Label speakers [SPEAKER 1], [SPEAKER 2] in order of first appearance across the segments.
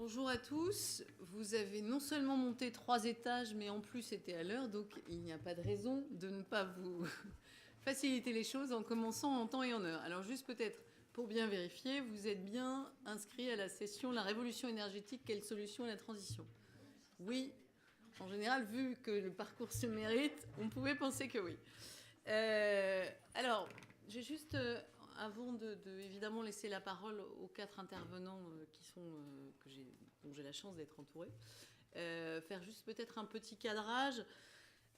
[SPEAKER 1] Bonjour à tous. Vous avez non seulement monté 3 étages, mais en plus été à l'heure, donc il n'y a pas de raison de ne pas vous faciliter les choses en commençant en temps et en heure. Alors juste peut-être pour bien vérifier, vous êtes bien inscrit à la session La révolution énergétique, quelle solution à la transition? Oui, en général, vu que le parcours se mérite, on pouvait penser que oui. Alors, j'ai juste, avant de évidemment laisser la parole aux 4 intervenants qui sont, dont j'ai la chance d'être entourée, faire juste peut-être un petit cadrage.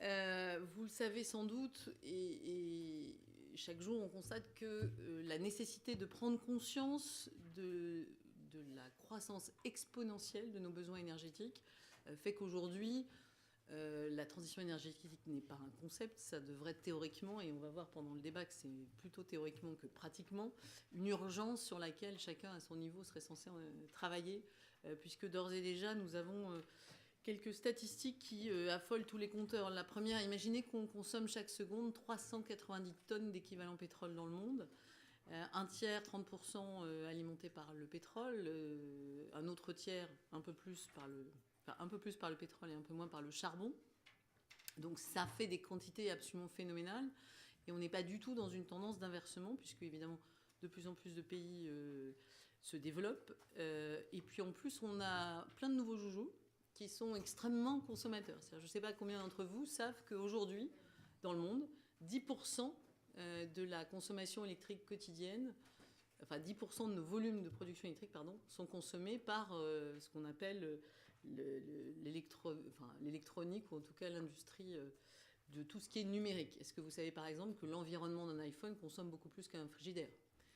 [SPEAKER 1] Vous le savez sans doute, et chaque jour on constate que la nécessité de prendre conscience de la croissance exponentielle de nos besoins énergétiques fait qu'aujourd'hui, la transition énergétique n'est pas un concept, ça devrait être théoriquement, et on va voir pendant le débat que c'est plutôt théoriquement que pratiquement, une urgence sur laquelle chacun à son niveau serait censé travailler, puisque d'ores et déjà nous avons quelques statistiques qui affolent tous les compteurs. La première, imaginez qu'on consomme chaque seconde 390 tonnes d'équivalent pétrole dans le monde. Un tiers, 30% alimenté par le pétrole, un autre tiers, un peu plus par le pétrole et un peu moins par le charbon. Donc ça fait des quantités absolument phénoménales. Et on n'est pas du tout dans une tendance d'inversement, puisque évidemment de plus en plus de pays se développent. Et puis en plus, on a plein de nouveaux joujoux qui sont extrêmement consommateurs. Je ne sais pas combien d'entre vous savent qu'aujourd'hui, dans le monde, 10% de la consommation électrique quotidienne, enfin 10% de nos volumes de production électrique, pardon, sont consommés par ce qu'on appelle l'électronique, ou en tout cas l'industrie de tout ce qui est numérique. Est-ce que vous savez par exemple que l'environnement d'un iPhone consomme beaucoup plus qu'un frigidaire?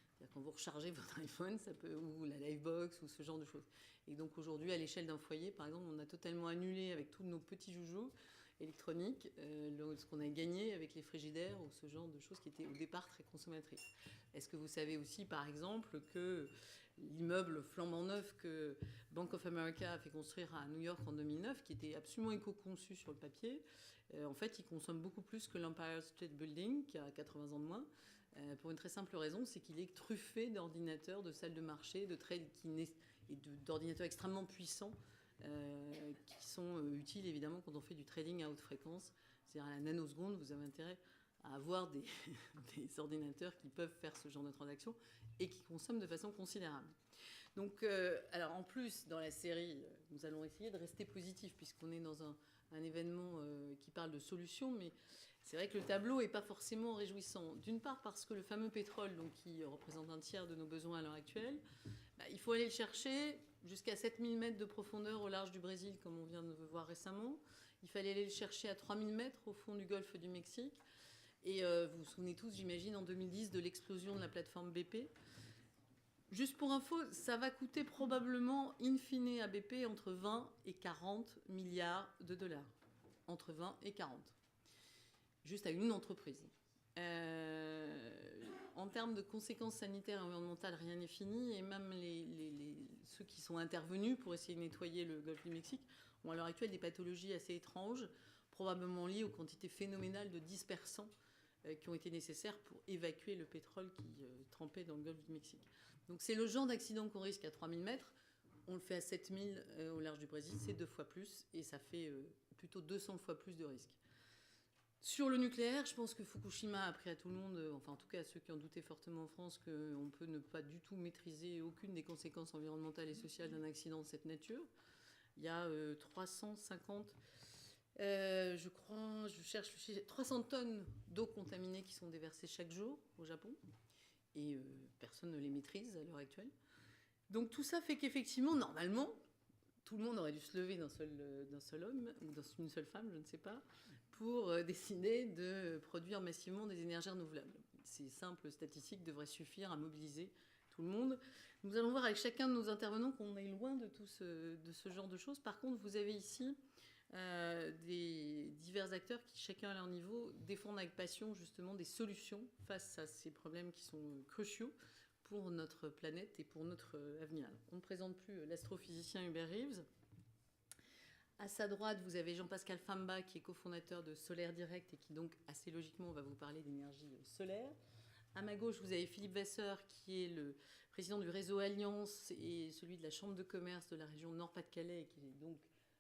[SPEAKER 1] C'est-à-dire quand vous rechargez votre iPhone, ça peut, ou la Livebox, ou ce genre de choses. Et donc aujourd'hui, à l'échelle d'un foyer, par exemple, on a totalement annulé avec tous nos petits joujoux électroniques ce qu'on a gagné avec les frigidaires ou ce genre de choses qui étaient au départ très consommatrices. Est-ce que vous savez aussi, par exemple, que l'immeuble flambant neuf que Bank of America a fait construire à New York en 2009, qui était absolument éco-conçu sur le papier, en fait, il consomme beaucoup plus que l'Empire State Building, qui a 80 ans de moins, pour une très simple raison, c'est qu'il est truffé d'ordinateurs, de salles de marché, de trade et d'ordinateurs extrêmement puissants qui sont utiles évidemment quand on fait du trading à haute fréquence. C'est-à-dire à la nanoseconde, vous avez intérêt à avoir des ordinateurs qui peuvent faire ce genre de transactions et qui consomment de façon considérable. Donc, alors en plus, dans la série, nous allons essayer de rester positifs puisqu'on est dans un événement qui parle de solutions, mais c'est vrai que le tableau n'est pas forcément réjouissant. D'une part parce que le fameux pétrole, donc, qui représente un tiers de nos besoins à l'heure actuelle, il faut aller le chercher jusqu'à 7000 mètres de profondeur au large du Brésil, comme on vient de le voir récemment. Il fallait aller le chercher à 3000 mètres au fond du golfe du Mexique. Et vous vous souvenez tous, j'imagine, en 2010, de l'explosion de la plateforme BP. Juste pour info, ça va coûter probablement, in fine, à BP entre 20 et 40 milliards de dollars. Entre 20 et 40. Juste à une entreprise. En termes de conséquences sanitaires et environnementales, rien n'est fini. Et même ceux qui sont intervenus pour essayer de nettoyer le golfe du Mexique ont à l'heure actuelle des pathologies assez étranges, probablement liées aux quantités phénoménales de dispersants qui ont été nécessaires pour évacuer le pétrole qui trempait dans le golfe du Mexique. Donc c'est le genre d'accident qu'on risque à 3000 mètres. On le fait à 7000 au large du Brésil, c'est 2 fois plus, et ça fait plutôt 200 fois plus de risques. Sur le nucléaire, je pense que Fukushima a appris à tout le monde, enfin en tout cas à ceux qui en doutaient fortement en France, qu'on peut ne pas du tout maîtriser aucune des conséquences environnementales et sociales d'un accident de cette nature. Il y a 350, je crois, je cherche le chiffre, 300 tonnes d'eau contaminée qui sont déversées chaque jour au Japon. Et personne ne les maîtrise à l'heure actuelle. Donc tout ça fait qu'effectivement, normalement, tout le monde aurait dû se lever d'un seul homme, ou d'une seule femme, je ne sais pas, pour décider de produire massivement des énergies renouvelables. Ces simples statistiques devraient suffire à mobiliser tout le monde. Nous allons voir avec chacun de nos intervenants qu'on est loin de ce genre de choses. Par contre, vous avez ici des divers acteurs qui, chacun à leur niveau, défendent avec passion justement des solutions face à ces problèmes qui sont cruciaux pour notre planète et pour notre avenir. On ne présente plus l'astrophysicien Hubert Reeves. À sa droite, vous avez Jean-Pascal Famba, qui est cofondateur de Solaire Direct et qui donc, assez logiquement, va vous parler d'énergie solaire. À ma gauche, vous avez Philippe Vasseur, qui est le président du réseau Alliance et celui de la Chambre de commerce de la région Nord-Pas-de-Calais, qui est donc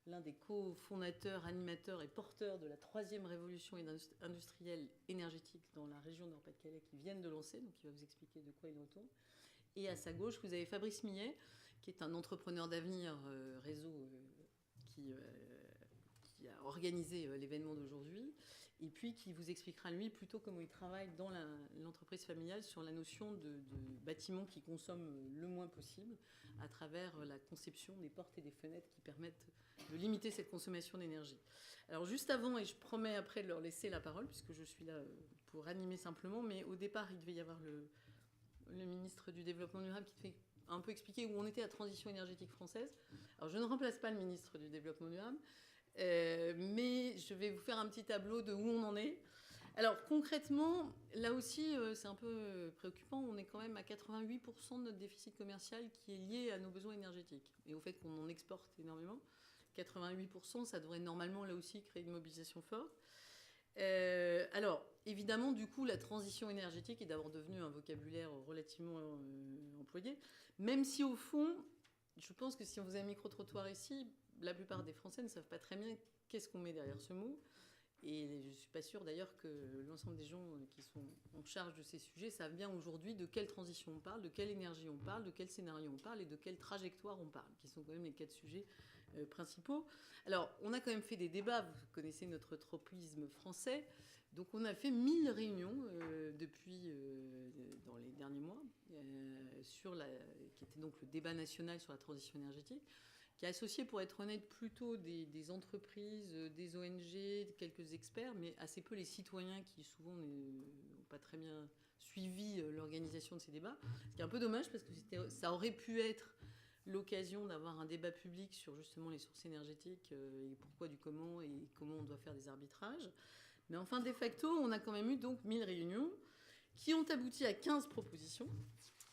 [SPEAKER 1] l'un des cofondateurs, animateurs et porteurs de la 3e révolution industrielle énergétique dans la région Nord-Pas-de-Calais qui viennent de lancer, donc il va vous expliquer de quoi il retourne. Et à sa gauche, vous avez Fabrice Millet, qui est un entrepreneur d'avenir réseau qui a organisé l'événement d'aujourd'hui, et puis qui vous expliquera lui plutôt comment il travaille dans l'entreprise familiale sur la notion de bâtiments qui consomment le moins possible à travers la conception des portes et des fenêtres qui permettent de limiter cette consommation d'énergie. Alors juste avant, et je promets après de leur laisser la parole, puisque je suis là pour animer simplement, mais au départ, il devait y avoir le ministre du Développement durable qui devait un peu expliquer où on était à la transition énergétique française. Alors je ne remplace pas le ministre du Développement durable, mais je vais vous faire un petit tableau de où on en est. Alors concrètement, là aussi, c'est un peu préoccupant. On est quand même à 88% de notre déficit commercial qui est lié à nos besoins énergétiques et au fait qu'on en exporte énormément. 88%, ça devrait normalement là aussi créer une mobilisation forte. Alors, évidemment, du coup, la transition énergétique est d'abord devenue un vocabulaire relativement employé, même si au fond, je pense que si on faisait un micro-trottoir ici, la plupart des Français ne savent pas très bien qu'est-ce qu'on met derrière ce mot. Et je ne suis pas sûre d'ailleurs que l'ensemble des gens qui sont en charge de ces sujets savent bien aujourd'hui de quelle transition on parle, de quelle énergie on parle, de quel scénario on parle et de quelle trajectoire on parle, qui sont quand même les 4 sujets principaux. Alors, on a quand même fait des débats, vous connaissez notre tropisme français, donc on a fait 1000 réunions depuis dans les derniers mois, qui était donc le débat national sur la transition énergétique, qui a associé, pour être honnête, plutôt des entreprises, des ONG, quelques experts, mais assez peu les citoyens qui souvent n'ont pas très bien suivi l'organisation de ces débats. Ce qui est un peu dommage parce que ça aurait pu être l'occasion d'avoir un débat public sur justement les sources énergétiques et pourquoi du comment et comment on doit faire des arbitrages. Mais enfin, de facto, on a quand même eu donc 1000 réunions qui ont abouti à 15 propositions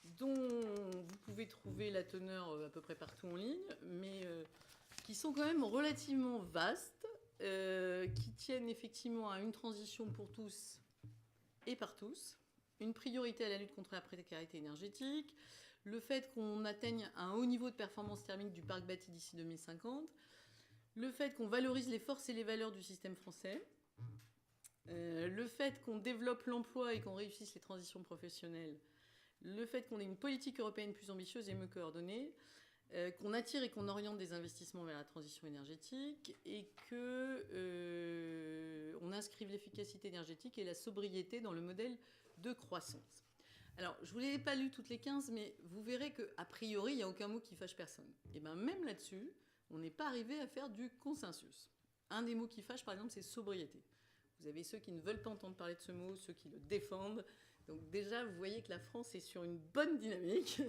[SPEAKER 1] dont vous pouvez trouver la teneur à peu près partout en ligne, mais qui sont quand même relativement vastes, qui tiennent effectivement à une transition pour tous et par tous, une priorité à la lutte contre la précarité énergétique, le fait qu'on atteigne un haut niveau de performance thermique du parc bâti d'ici 2050, le fait qu'on valorise les forces et les valeurs du système français, le fait qu'on développe l'emploi et qu'on réussisse les transitions professionnelles, le fait qu'on ait une politique européenne plus ambitieuse et mieux coordonnée, qu'on attire et qu'on oriente des investissements vers la transition énergétique et qu'on inscrive l'efficacité énergétique et la sobriété dans le modèle de croissance. Alors, je ne vous les ai pas lues toutes les 15, mais vous verrez qu'a priori, il n'y a aucun mot qui fâche personne. Et bien même là-dessus, on n'est pas arrivé à faire du consensus. Un des mots qui fâche, par exemple, c'est sobriété. Vous avez ceux qui ne veulent pas entendre parler de ce mot, ceux qui le défendent. Donc déjà, vous voyez que la France est sur une bonne dynamique,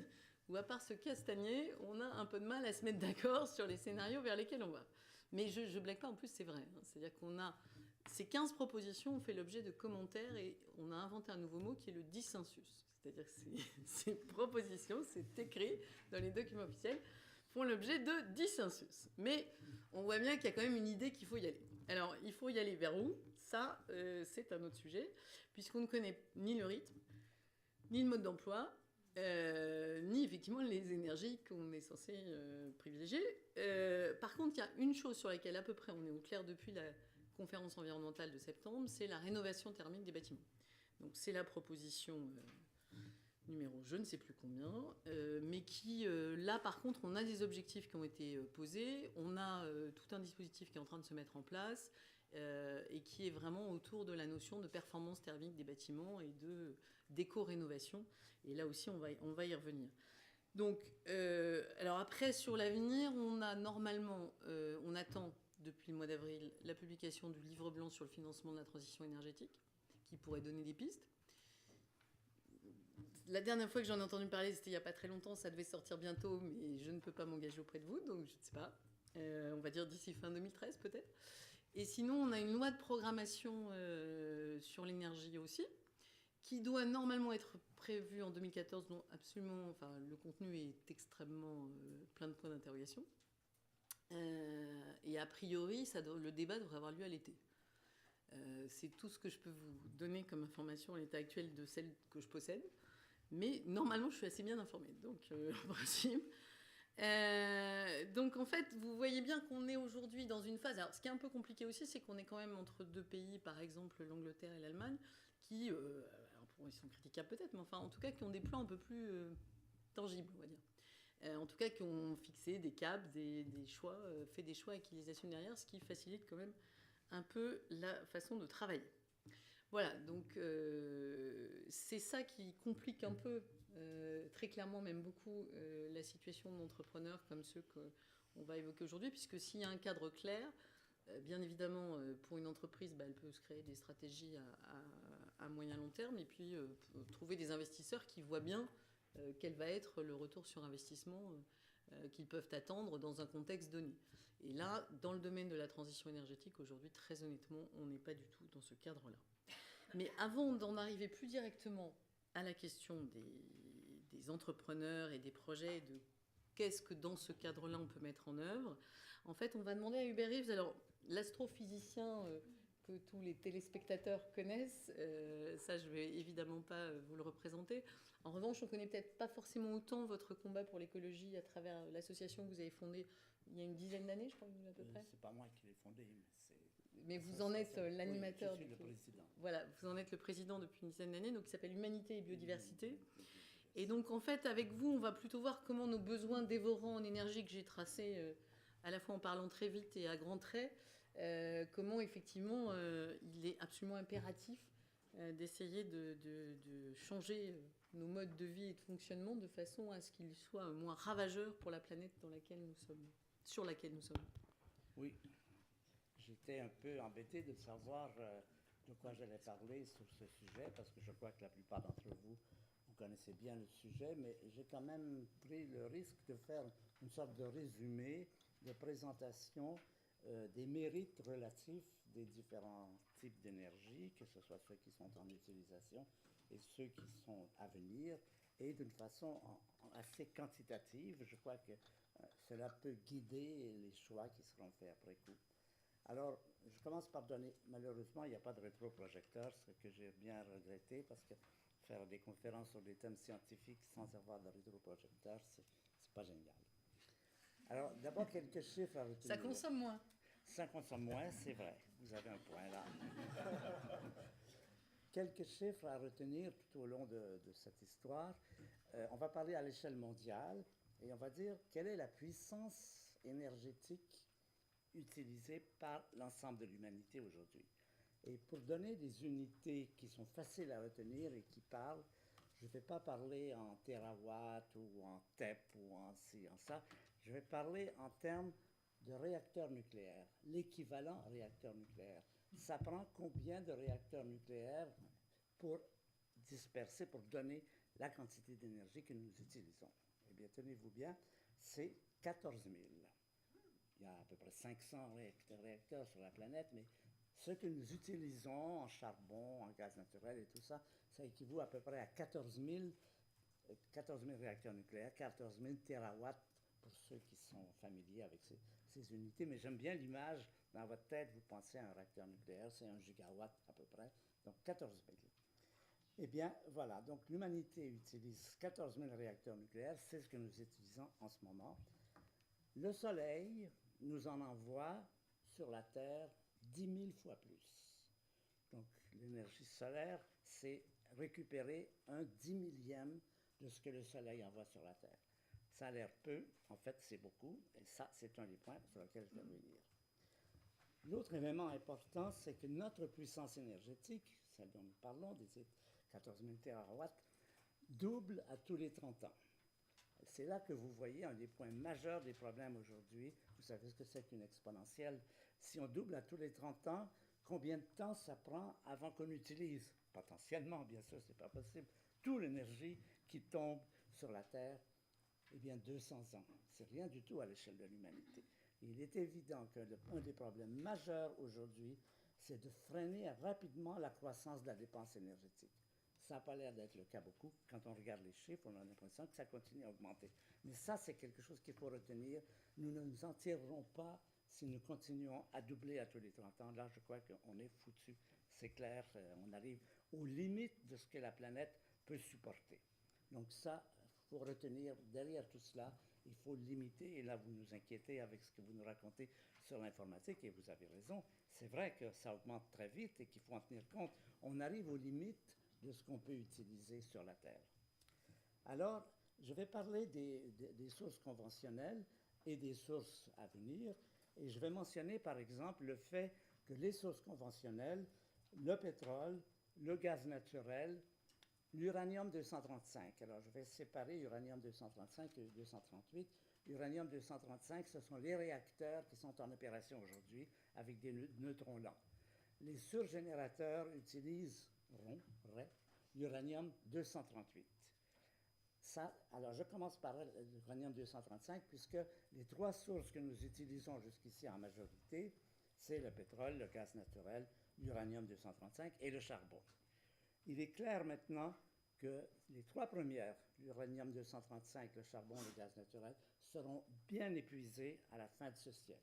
[SPEAKER 1] où à part se castagner, on a un peu de mal à se mettre d'accord sur les scénarios vers lesquels on va. Mais je ne blague pas, en plus c'est vrai. C'est-à-dire qu'on a ces 15 propositions ont fait l'objet de commentaires et on a inventé un nouveau mot qui est le dissensus. C'est-à-dire que ces propositions, c'est écrit dans les documents officiels, font l'objet de dissensus. Mais on voit bien qu'il y a quand même une idée qu'il faut y aller. Alors, il faut y aller vers où ? Ça, c'est un autre sujet, puisqu'on ne connaît ni le rythme, ni le mode d'emploi, ni effectivement les énergies qu'on est censé privilégier. Par contre, il y a une chose sur laquelle à peu près on est au clair depuis la conférence environnementale de septembre, c'est la rénovation thermique des bâtiments. Donc c'est la proposition numéro je ne sais plus combien, mais qui, là par contre, on a des objectifs qui ont été posés, on a tout un dispositif qui est en train de se mettre en place et qui est vraiment autour de la notion de performance thermique des bâtiments et d'éco-rénovation. Et là aussi, on va y revenir. Donc, alors après, sur l'avenir, on a normalement, on attend depuis le mois d'avril la publication du livre blanc sur le financement de la transition énergétique, qui pourrait donner des pistes. La dernière fois que j'en ai entendu parler, c'était il n'y a pas très longtemps, ça devait sortir bientôt, mais je ne peux pas m'engager auprès de vous, donc je ne sais pas. On va dire d'ici fin 2013 peut-être. Et sinon, on a une loi de programmation sur l'énergie aussi, qui doit normalement être prévue en 2014, dont absolument, enfin, le contenu est extrêmement plein de points d'interrogation. Et a priori, le débat devrait avoir lieu à l'été. C'est tout ce que je peux vous donner comme information à l'état actuel de celle que je possède. Mais normalement, je suis assez bien informée, donc en principe. Donc en fait, vous voyez bien qu'on est aujourd'hui dans une phase. Alors, ce qui est un peu compliqué aussi, c'est qu'on est quand même entre deux pays, par exemple l'Angleterre et l'Allemagne, qui, alors ils sont critiquables peut-être, mais enfin en tout cas qui ont des plans un peu plus tangibles, on va dire. En tout cas, qui ont fixé des caps, des choix, fait des choix avec qui les assument derrière, ce qui facilite quand même un peu la façon de travailler. Voilà, donc c'est ça qui complique un peu, très clairement, même beaucoup, la situation d'entrepreneurs comme ceux qu'on va évoquer aujourd'hui, puisque s'il y a un cadre clair, bien évidemment, pour une entreprise, elle peut se créer des stratégies à moyen long terme, et puis trouver des investisseurs qui voient bien quel va être le retour sur investissement qu'ils peuvent attendre dans un contexte donné. Et là, dans le domaine de la transition énergétique, aujourd'hui, très honnêtement, on n'est pas du tout dans ce cadre-là. Mais avant d'en arriver plus directement à la question des entrepreneurs et des projets, de qu'est-ce que dans ce cadre-là on peut mettre en œuvre, en fait, on va demander à Hubert Reeves, alors l'astrophysicien que tous les téléspectateurs connaissent, ça je ne vais évidemment pas vous le représenter. En revanche, on ne connaît peut-être pas forcément autant votre combat pour l'écologie à travers l'association que vous avez fondée il y a une dizaine d'années, je crois, à peu près.
[SPEAKER 2] C'est pas moi qui l'ai fondée, mais c'est...
[SPEAKER 1] Mais vous en êtes l'animateur.
[SPEAKER 2] Oui, je suis le président.
[SPEAKER 1] Voilà, vous en êtes le président depuis une dizaine d'années, donc il s'appelle Humanité et Biodiversité. Et donc en fait, avec vous, on va plutôt voir comment nos besoins dévorants en énergie que j'ai tracés, à la fois en parlant très vite et à grands traits, comment effectivement il est absolument impératif d'essayer de changer nos modes de vie et de fonctionnement de façon à ce qu'ils soient moins ravageurs pour la planète dans laquelle nous sommes, sur laquelle nous sommes.
[SPEAKER 2] Oui. J'étais un peu embêté de savoir de quoi j'allais parler sur ce sujet, parce que je crois que la plupart d'entre vous, vous connaissez bien le sujet, mais j'ai quand même pris le risque de faire une sorte de résumé, de présentation des mérites relatifs des différents types d'énergie, que ce soit ceux qui sont en utilisation et ceux qui sont à venir, et d'une façon assez quantitative. Je crois que cela peut guider les choix qui seront faits après coup. Alors, je commence par donner, malheureusement, il n'y a pas de rétroprojecteur, ce que j'ai bien regretté, parce que faire des conférences sur des thèmes scientifiques sans avoir de rétroprojecteur, c'est pas génial. Alors, d'abord, quelques chiffres à retenir.
[SPEAKER 1] Ça consomme moins.
[SPEAKER 2] Ça consomme moins, c'est vrai. Vous avez un point là. Quelques chiffres à retenir tout au long de cette histoire. On va parler à l'échelle mondiale et on va dire quelle est la puissance énergétique utilisée par l'ensemble de l'humanité aujourd'hui. Et pour donner des unités qui sont faciles à retenir et qui parlent, je ne vais pas parler en térawatts ou en TEP ou en ci, en ça. Je vais parler en termes de réacteurs nucléaires, l'équivalent réacteur nucléaire. Ça prend combien de réacteurs nucléaires pour disperser, pour donner la quantité d'énergie que nous utilisons? Eh bien, tenez-vous bien, c'est 14 000. Il y a à peu près 500 réacteurs sur la planète, mais ce que nous utilisons en charbon, en gaz naturel et tout ça, ça équivaut à peu près à 14 000 réacteurs nucléaires, 14 000 térawatts pour ceux qui sont familiers avec ces unités. Mais j'aime bien l'image, dans votre tête, vous pensez à un réacteur nucléaire, c'est 1 gigawatt à peu près, donc 14 000. Eh bien, voilà, donc l'humanité utilise 14 000 réacteurs nucléaires, c'est ce que nous utilisons en ce moment. Le Soleil nous en envoie sur la Terre 10 000 fois plus. Donc, l'énergie solaire, c'est récupérer un 10 millième de ce que le Soleil envoie sur la Terre. Ça a l'air peu, en fait, c'est beaucoup, et ça, c'est un des points sur lesquels je vais revenir. L'autre élément important, c'est que notre puissance énergétique, celle dont nous parlons, des 14 000 térawatts, double à tous les 30 ans. C'est là que vous voyez un des points majeurs des problèmes aujourd'hui. Vous savez ce que c'est qu'une exponentielle. Si on double à tous les 30 ans, combien de temps ça prend avant qu'on utilise, potentiellement, bien sûr, ce n'est pas possible, toute l'énergie qui tombe sur la Terre? Eh bien, 200 ans. C'est rien du tout à l'échelle de l'humanité. Il est évident qu'un des problèmes majeurs aujourd'hui, c'est de freiner rapidement la croissance de la dépense énergétique. Ça n'a pas l'air d'être le cas beaucoup. Quand on regarde les chiffres, on a l'impression que ça continue à augmenter. Mais ça, c'est quelque chose qu'il faut retenir. Nous ne nous en tirerons pas si nous continuons à doubler à tous les 30 ans, là, je crois qu'on est foutu. C'est clair, on arrive aux limites de ce que la planète peut supporter. Donc ça, il faut retenir, derrière tout cela, il faut limiter, et là vous nous inquiétez avec ce que vous nous racontez sur l'informatique, et vous avez raison, c'est vrai que ça augmente très vite et qu'il faut en tenir compte. On arrive aux limites de ce qu'on peut utiliser sur la Terre. Alors, je vais parler des sources conventionnelles et des sources à venir, et je vais mentionner par exemple le fait que les sources conventionnelles, le pétrole, le gaz naturel, l'uranium-235. Alors, je vais séparer uranium-235 et 238. Uranium-235, ce sont les réacteurs qui sont en opération aujourd'hui avec des neutrons lents. Les surgénérateurs utilisent l'uranium-238. Alors, je commence par l'uranium-235, puisque les trois sources que nous utilisons jusqu'ici en majorité, c'est le pétrole, le gaz naturel, l'uranium-235 et le charbon. Il est clair maintenant que les trois premières, l'uranium-235, le charbon et le gaz naturel, seront bien épuisés à la fin de ce siècle.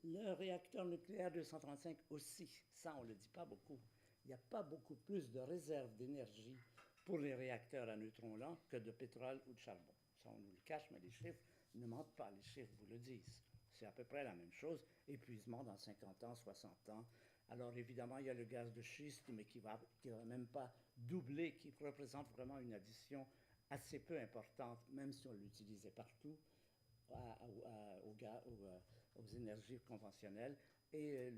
[SPEAKER 2] Le réacteur nucléaire 235 aussi, ça on ne le dit pas beaucoup. Il n'y a pas beaucoup plus de réserves d'énergie pour les réacteurs à neutrons lents que de pétrole ou de charbon. Ça on nous le cache, mais les chiffres ne mentent pas, les chiffres vous le disent. C'est à peu près la même chose, épuisement dans 50 ans, 60 ans. Alors évidemment, il y a le gaz de schiste, mais qui va même pas doubler, qui représente vraiment une addition assez peu importante, même si on l'utilisait partout, aux énergies conventionnelles. Et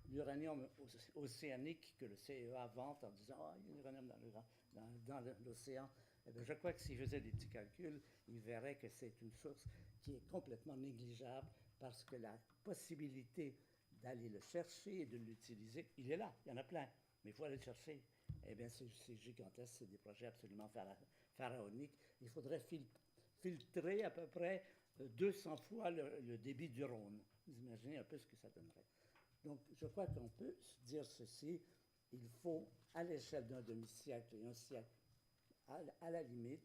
[SPEAKER 2] l'uranium océanique que le CEA vante en disant « Ah, il y a l'uranium dans l'océan », eh bien, je crois que s'il faisait des petits calculs, il verrait que c'est une source qui est complètement négligeable parce que la possibilité d'aller le chercher et de l'utiliser, il est là, il y en a plein, mais il faut aller le chercher. Eh bien, c'est gigantesque, c'est des projets absolument pharaoniques. Il faudrait filtrer à peu près 200 fois le débit du Rhône. Vous imaginez un peu ce que ça donnerait. Donc, je crois qu'on peut dire ceci, il faut, à l'échelle d'un demi-siècle et un siècle, à la limite,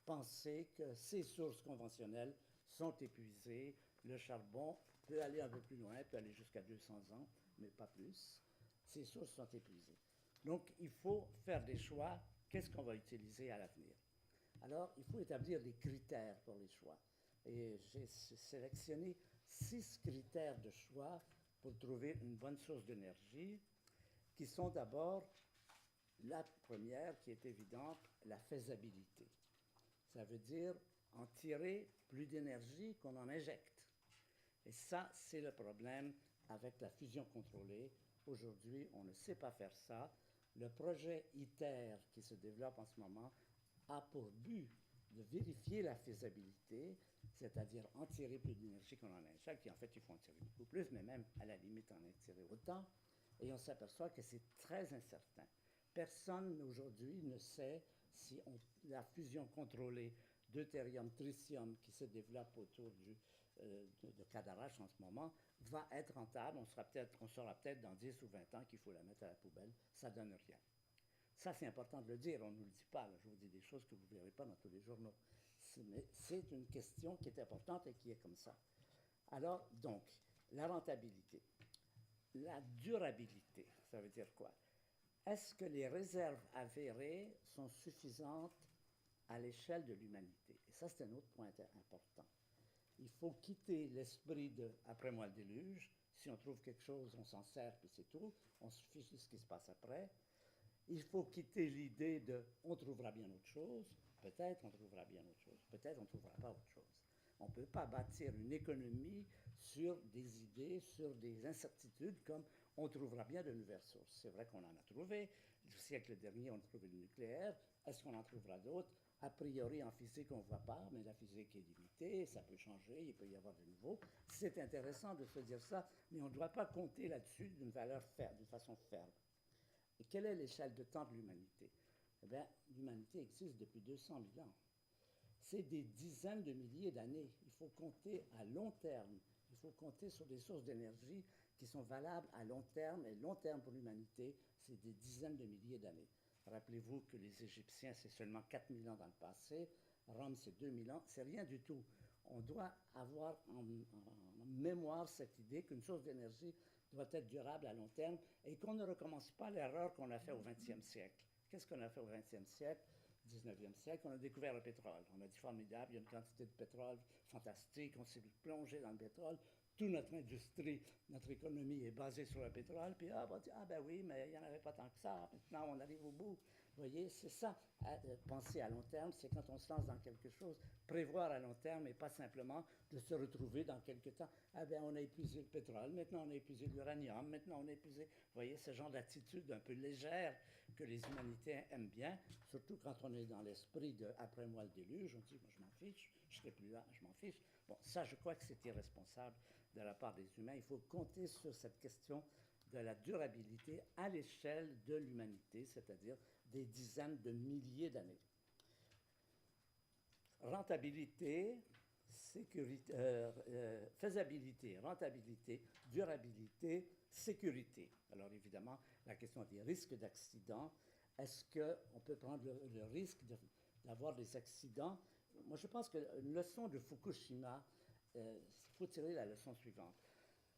[SPEAKER 2] penser que ces sources conventionnelles sont épuisées. Le charbon peut aller un peu plus loin, peut aller jusqu'à 200 ans, mais pas plus. Ces sources sont épuisées. Donc, il faut faire des choix. Qu'est-ce qu'on va utiliser à l'avenir? Alors, il faut établir des critères pour les choix. Et j'ai sélectionné 6 critères de choix pour trouver une bonne source d'énergie, qui sont d'abord la première, qui est évidente, la faisabilité. Ça veut dire en tirer plus d'énergie qu'on en injecte. Et ça, c'est le problème avec la fusion contrôlée. Aujourd'hui, on ne sait pas faire ça. Le projet ITER qui se développe en ce moment a pour but de vérifier la faisabilité, c'est-à-dire en tirer plus d'énergie qu'on en injecte. Et en fait, il faut en tirer beaucoup plus, mais même à la limite en tirer autant. Et on s'aperçoit que c'est très incertain. Personne aujourd'hui ne sait si la fusion contrôlée deutérium-tritium qui se développe autour de Cadarache en ce moment va être rentable. On saura peut-être dans 10 ou 20 ans qu'il faut la mettre à la poubelle. Ça ne donne rien. Ça, c'est important de le dire. On ne nous le dit pas. Là. Je vous dis des choses que vous ne verrez pas dans tous les journaux. Mais c'est une question qui est importante et qui est comme ça. Alors, donc, la rentabilité. La durabilité, ça veut dire quoi? Est-ce que les réserves avérées sont suffisantes à l'échelle de l'humanité? Et ça, c'est un autre point important. Il faut quitter l'esprit de « après moi le déluge ». Si on trouve quelque chose, on s'en sert, puis c'est tout. On se fiche de ce qui se passe après. Il faut quitter l'idée de « on trouvera bien autre chose ». Peut-être on trouvera bien autre chose. Peut-être on ne trouvera pas autre chose. On ne peut pas bâtir une économie sur des idées, sur des incertitudes comme on trouvera bien de nouvelles sources. C'est vrai qu'on en a trouvé. Le siècle dernier, on a trouvé le nucléaire. Est-ce qu'on en trouvera d'autres? A priori, en physique, on ne voit pas, mais la physique est limitée, ça peut changer, il peut y avoir de nouveau. C'est intéressant de se dire ça, mais on ne doit pas compter là-dessus d'une façon ferme. Et quelle est l'échelle de temps de l'humanité? Eh bien, l'humanité existe depuis 200 000 ans. C'est des dizaines de milliers d'années. Il faut compter à long terme. Il faut compter sur des sources d'énergie qui sont valables à long terme. Et long terme pour l'humanité, c'est des dizaines de milliers d'années. Rappelez-vous que les Égyptiens, c'est seulement 4000 ans dans le passé. Rome, c'est 2000 ans. C'est rien du tout. On doit avoir en mémoire cette idée qu'une source d'énergie doit être durable à long terme et qu'on ne recommence pas l'erreur qu'on a fait au 20e siècle. Qu'est-ce qu'on a fait au 20e siècle, 19e siècle? On a découvert le pétrole. On a dit formidable, il y a une quantité de pétrole fantastique, on s'est plongé dans le pétrole. Toute notre industrie, notre économie est basée sur le pétrole. Puis, on va dire, ah ben oui, mais il n'y en avait pas tant que ça. Maintenant, on arrive au bout. Vous voyez, c'est ça, penser à long terme, c'est quand on se lance dans quelque chose, prévoir à long terme et pas simplement de se retrouver dans quelque temps. Ah ben, on a épuisé le pétrole, maintenant on a épuisé l'uranium, maintenant on a épuisé. Vous voyez, ce genre d'attitude un peu légère que les humanités aiment bien, surtout quand on est dans l'esprit de après moi le déluge, on dit, moi je m'en fiche, je ne serai plus là, je m'en fiche. Bon, ça, je crois que c'est irresponsable de la part des humains. Il faut compter sur cette question de la durabilité à l'échelle de l'humanité, c'est-à-dire des dizaines de milliers d'années. Rentabilité, faisabilité, rentabilité, durabilité, sécurité. Alors évidemment, la question des risques d'accident. Est-ce qu'on peut prendre le risque d'avoir des accidents? Moi, je pense qu'une leçon de Fukushima, il faut tirer la leçon suivante.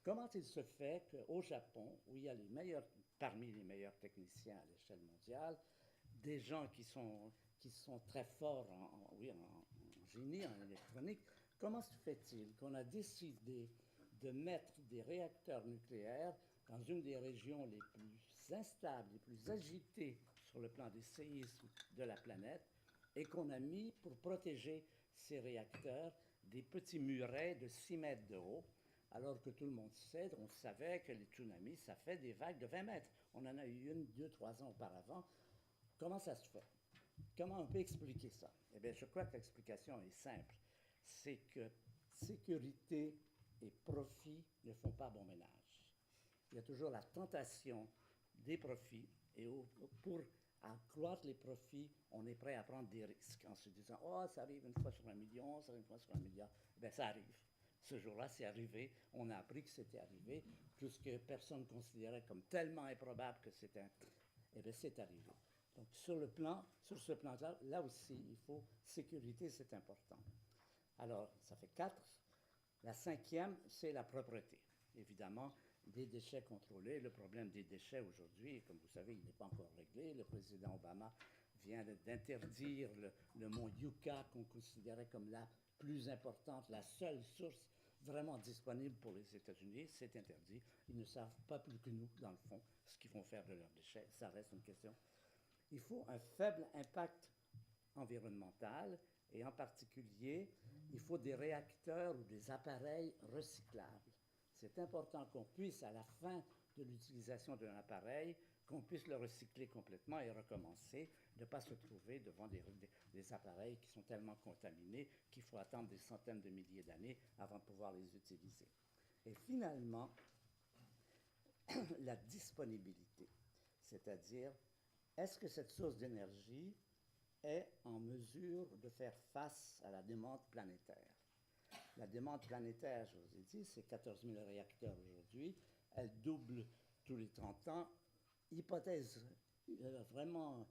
[SPEAKER 2] Comment il se fait qu'au Japon, où il y a parmi les meilleurs techniciens à l'échelle mondiale, des gens qui sont très forts en génie, en électronique, comment se fait-il qu'on a décidé de mettre des réacteurs nucléaires dans une des régions les plus instables, les plus agitées sur le plan des séismes de la planète, et qu'on a mis pour protéger ces réacteurs des petits murets de 6 mètres de haut, alors que tout le monde sait, on savait que les tsunamis, ça fait des vagues de 20 mètres. On en a eu une, 2, 3 ans auparavant. Comment ça se fait? Comment on peut expliquer ça? Eh bien, je crois que l'explication est simple. C'est que sécurité et profit ne font pas bon ménage. Il y a toujours la tentation des profits et pour accroître les profits, on est prêt à prendre des risques en se disant « Oh, ça arrive une fois sur 1 million, ça arrive une fois sur 1 milliard. » Bien, ça arrive. Ce jour-là, c'est arrivé. On a appris que c'était arrivé. Tout ce que personne considérait comme tellement improbable que c'était... Eh bien, c'est arrivé. Donc, sur ce plan-là, là aussi, il faut... Sécurité, c'est important. Alors, ça fait 4. La 5e, c'est la propreté. Évidemment, des déchets contrôlés. Le problème des déchets aujourd'hui, comme vous savez, il n'est pas encore réglé. Le président Obama vient d'interdire le mont Yucca, qu'on considérait comme la plus importante, la seule source vraiment disponible pour les États-Unis. C'est interdit. Ils ne savent pas plus que nous, dans le fond, ce qu'ils vont faire de leurs déchets. Ça reste une question. Il faut un faible impact environnemental et en particulier, il faut des réacteurs ou des appareils recyclables. C'est important qu'on puisse, à la fin de l'utilisation d'un appareil, qu'on puisse le recycler complètement et recommencer, ne pas se trouver devant des appareils qui sont tellement contaminés qu'il faut attendre des centaines de milliers d'années avant de pouvoir les utiliser. Et finalement, la disponibilité, c'est-à-dire, est-ce que cette source d'énergie est en mesure de faire face à la demande planétaire? La demande planétaire, je vous ai dit, c'est 14 000 réacteurs aujourd'hui. Elle double tous les 30 ans. Hypothèse vraiment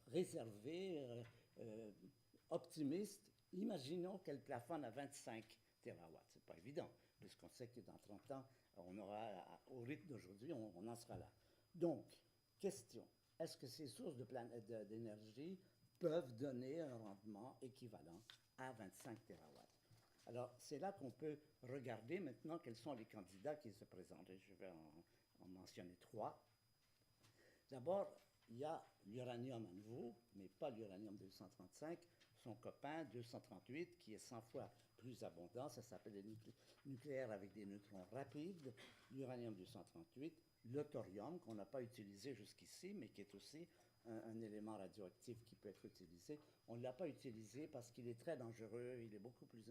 [SPEAKER 2] réservée, optimiste. Imaginons qu'elle plafonne à 25 TW. Ce n'est pas évident, puisqu'on sait que dans 30 ans, on aura, au rythme d'aujourd'hui, on en sera là. Donc, question, est-ce que ces sources d'énergie peuvent donner un rendement équivalent à 25 TW? Alors, c'est là qu'on peut regarder maintenant quels sont les candidats qui se présentent. Et je vais en mentionner 3. D'abord, il y a l'uranium à nouveau, mais pas l'uranium 235, son copain 238, qui est 100 fois plus abondant. Ça s'appelle le nucléaire avec des neutrons rapides. L'uranium 238, le thorium, qu'on n'a pas utilisé jusqu'ici, mais qui est aussi un élément radioactif qui peut être utilisé. On ne l'a pas utilisé parce qu'il est très dangereux, il est beaucoup plus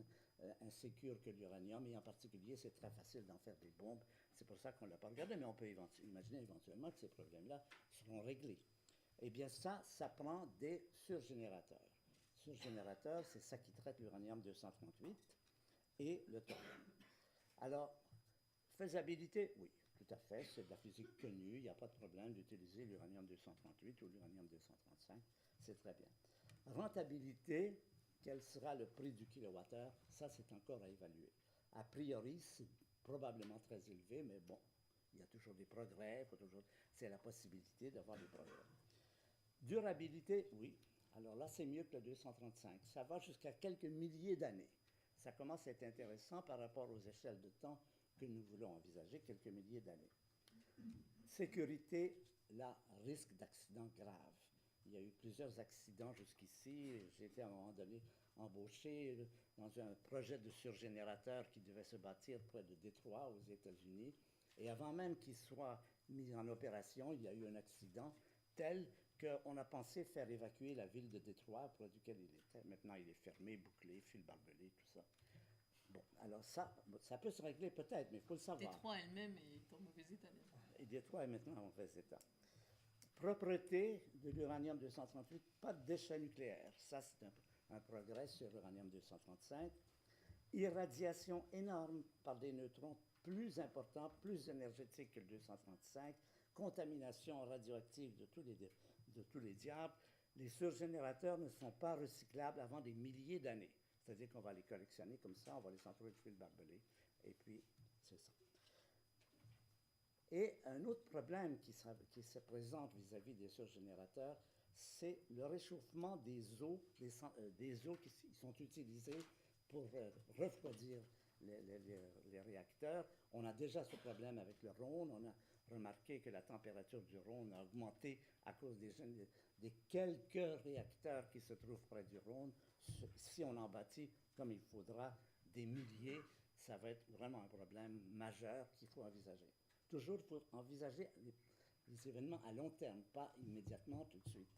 [SPEAKER 2] insécure que l'uranium, et en particulier, c'est très facile d'en faire des bombes. C'est pour ça qu'on ne l'a pas regardé, mais on peut imaginer éventuellement que ces problèmes-là seront réglés. Eh bien, ça prend des surgénérateurs. Surgénérateurs, c'est ça qui traite l'uranium 238 et le thorium. Alors, faisabilité, oui. Tout à fait, c'est de la physique connue, il n'y a pas de problème d'utiliser l'uranium 238 ou l'uranium 235, c'est très bien. Rentabilité, quel sera le prix du kilowattheure? Ça, c'est encore à évaluer. A priori, c'est probablement très élevé, mais bon, il y a toujours des progrès, c'est la possibilité d'avoir des progrès. Durabilité, oui. Alors là, c'est mieux que le 235. Ça va jusqu'à quelques milliers d'années. Ça commence à être intéressant par rapport aux échelles de temps que nous voulons envisager, quelques milliers d'années. Sécurité, là, risque d'accident grave. Il y a eu plusieurs accidents jusqu'ici. J'ai été à un moment donné embauché dans un projet de surgénérateur qui devait se bâtir près de Détroit, aux États-Unis. Et avant même qu'il soit mis en opération, il y a eu un accident tel qu'on a pensé faire évacuer la ville de Détroit, près duquel il était. Maintenant, il est fermé, bouclé, fil barbelé, tout ça. Bon, alors ça peut se régler peut-être, mais il faut le savoir.
[SPEAKER 1] Détroit elle-même est en mauvais état.
[SPEAKER 2] Et Détroit est maintenant en mauvais état. Propreté de l'uranium-238, pas de déchets nucléaires. Ça, c'est un progrès sur l'uranium-235. Irradiation énorme par des neutrons plus importants, plus énergétiques que le 235. Contamination radioactive de tous les diables. Les surgénérateurs ne sont pas recyclables avant des milliers d'années. C'est-à-dire qu'on va les collectionner comme ça, on va les entourer de fil barbelé, et puis c'est ça. Et un autre problème qui se présente vis-à-vis des surgénérateurs, c'est le réchauffement des eaux qui sont utilisées pour refroidir les réacteurs. On a déjà ce problème avec le Rhône. On a remarqué que la température du Rhône a augmenté à cause des quelques réacteurs qui se trouvent près du Rhône. Si on en bâtit comme il faudra des milliers, ça va être vraiment un problème majeur qu'il faut envisager. Toujours, il faut envisager les événements à long terme, pas immédiatement, tout de suite.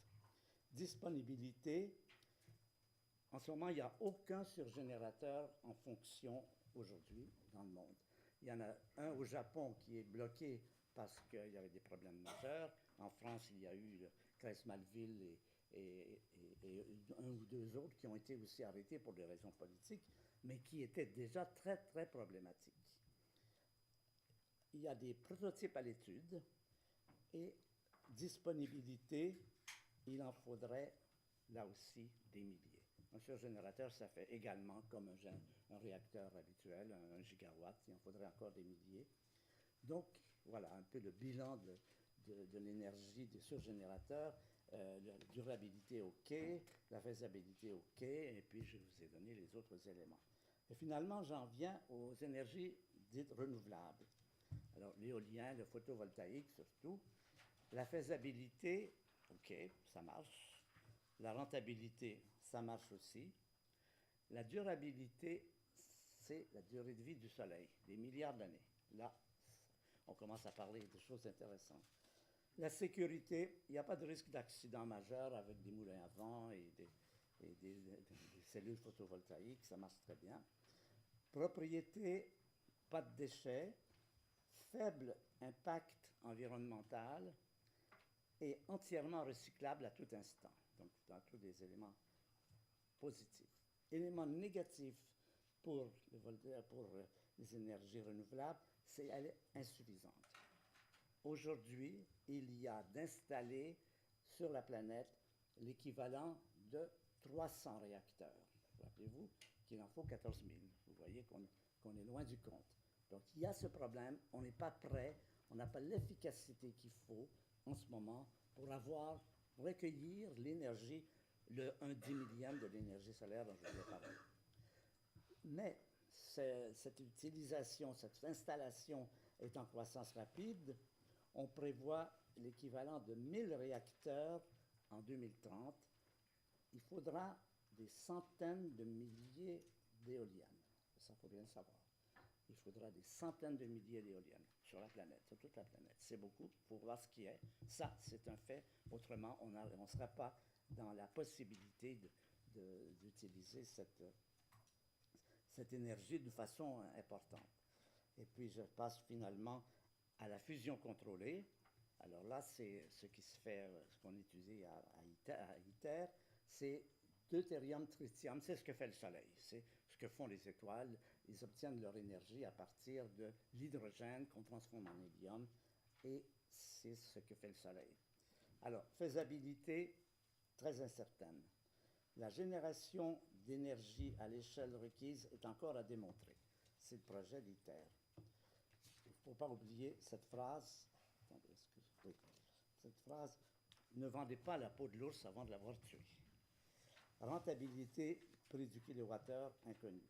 [SPEAKER 2] Disponibilité. En ce moment, il n'y a aucun surgénérateur en fonction aujourd'hui dans le monde. Il y en a un au Japon qui est bloqué parce qu'il y avait des problèmes majeurs. En France, il y a eu le Cresmalville et un ou deux autres qui ont été aussi arrêtés pour des raisons politiques, mais qui étaient déjà très, très problématiques. Il y a des prototypes à l'étude et disponibilité, il en faudrait là aussi des milliers. Un surgénérateur, ça fait également comme un réacteur habituel, 1 gigawatt, il en faudrait encore des milliers. Donc, voilà un peu le bilan de l'énergie des surgénérateurs. La durabilité, OK, la faisabilité, OK, et puis je vous ai donné les autres éléments. Et finalement, j'en viens aux énergies dites renouvelables. Alors, l'éolien, le photovoltaïque surtout. La faisabilité, OK, ça marche. La rentabilité, ça marche aussi. La durabilité, c'est la durée de vie du Soleil, des milliards d'années. Là, on commence à parler de choses intéressantes. La sécurité, il n'y a pas de risque d'accident majeur avec des moulins à vent et des cellules photovoltaïques, ça marche très bien. Propriété, pas de déchets, faible impact environnemental et entièrement recyclable à tout instant. Donc, dans tous des éléments positifs. Élément négatif pour les énergies renouvelables, c'est qu'elle est insuffisante. Aujourd'hui, il y a d'installer sur la planète l'équivalent de 300 réacteurs. Rappelez-vous qu'il en faut 14 000. Vous voyez qu'on est loin du compte. Donc, il y a ce problème. On n'est pas prêt. On n'a pas l'efficacité qu'il faut en ce moment pour recueillir l'énergie, le 1/10 de l'énergie solaire dont je vous ai parlé. Mais cette utilisation, cette installation est en croissance rapide. On prévoit l'équivalent de 1000 réacteurs en 2030. Il faudra des centaines de milliers d'éoliennes. Ça, il faut bien le savoir. Il faudra des centaines de milliers d'éoliennes sur la planète, sur toute la planète. C'est beaucoup, il faut voir ce qui est. Ça, c'est un fait. Autrement, on ne sera pas dans la possibilité d'utiliser cette énergie de façon importante. Et puis, je passe finalement à la fusion contrôlée. Alors là, c'est ce qui se fait, ce qu'on étudie à ITER, c'est deutérium, tritium, c'est ce que fait le Soleil, c'est ce que font les étoiles. Ils obtiennent leur énergie à partir de l'hydrogène qu'on transforme en hélium, et c'est ce que fait le Soleil. Alors, faisabilité, très incertaine. La génération d'énergie à l'échelle requise est encore à démontrer. c'est le projet d'ITER. Il ne faut pas oublier cette phrase. Attendez, oui. Cette phrase, ne vendez pas la peau de l'ours avant de l'avoir tué. Rentabilité, prix du kilowattheure inconnu.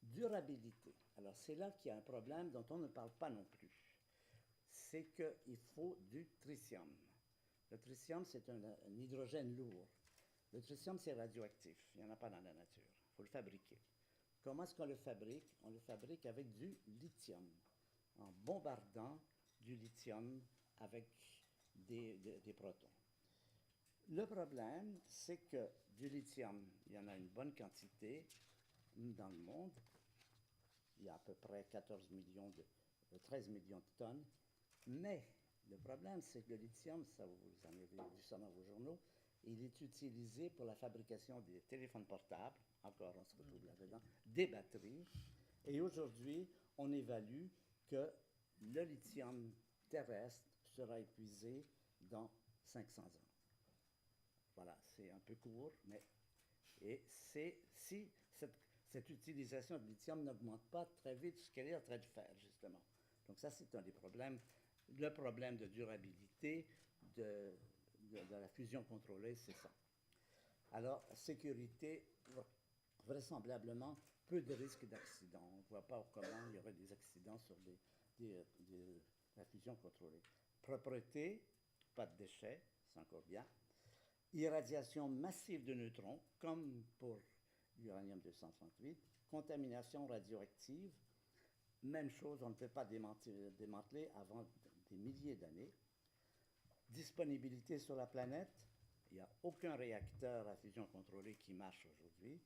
[SPEAKER 2] Durabilité. Alors, c'est là qu'il y a un problème dont on ne parle pas non plus. C'est qu'il faut du tritium. Le tritium, c'est un hydrogène lourd. Le tritium, c'est radioactif. Il n'y en a pas dans la nature. Il faut le fabriquer. Comment est-ce qu'on le fabrique? On le fabrique avec du lithium, en bombardant du lithium avec des protons. Le problème, c'est que du lithium, il y en a une bonne quantité dans le monde. Il y a à peu près 13 millions de tonnes. Mais le problème, c'est que le lithium, ça, vous en avez vu ça dans vos journaux, il est utilisé pour la fabrication des téléphones portables, encore on se retrouve là-dedans, des batteries. Et aujourd'hui, on évalue que le lithium terrestre sera épuisé dans 500 ans. Voilà, c'est un peu court, mais si cette utilisation de lithium n'augmente pas très vite ce qu'elle est en train de faire, justement. Donc ça, c'est un des problèmes. Le problème de durabilité de la fusion contrôlée, c'est ça. Alors, sécurité, vraisemblablement, peu de risques d'accident. On ne voit pas comment il y aurait des accidents sur la fusion contrôlée. Propreté, pas de déchets, c'est encore bien. Irradiation massive de neutrons, comme pour l'uranium-238. Contamination radioactive, même chose, on ne peut pas démanteler avant des milliers d'années. Disponibilité sur la planète, il n'y a aucun réacteur à fusion contrôlée qui marche aujourd'hui,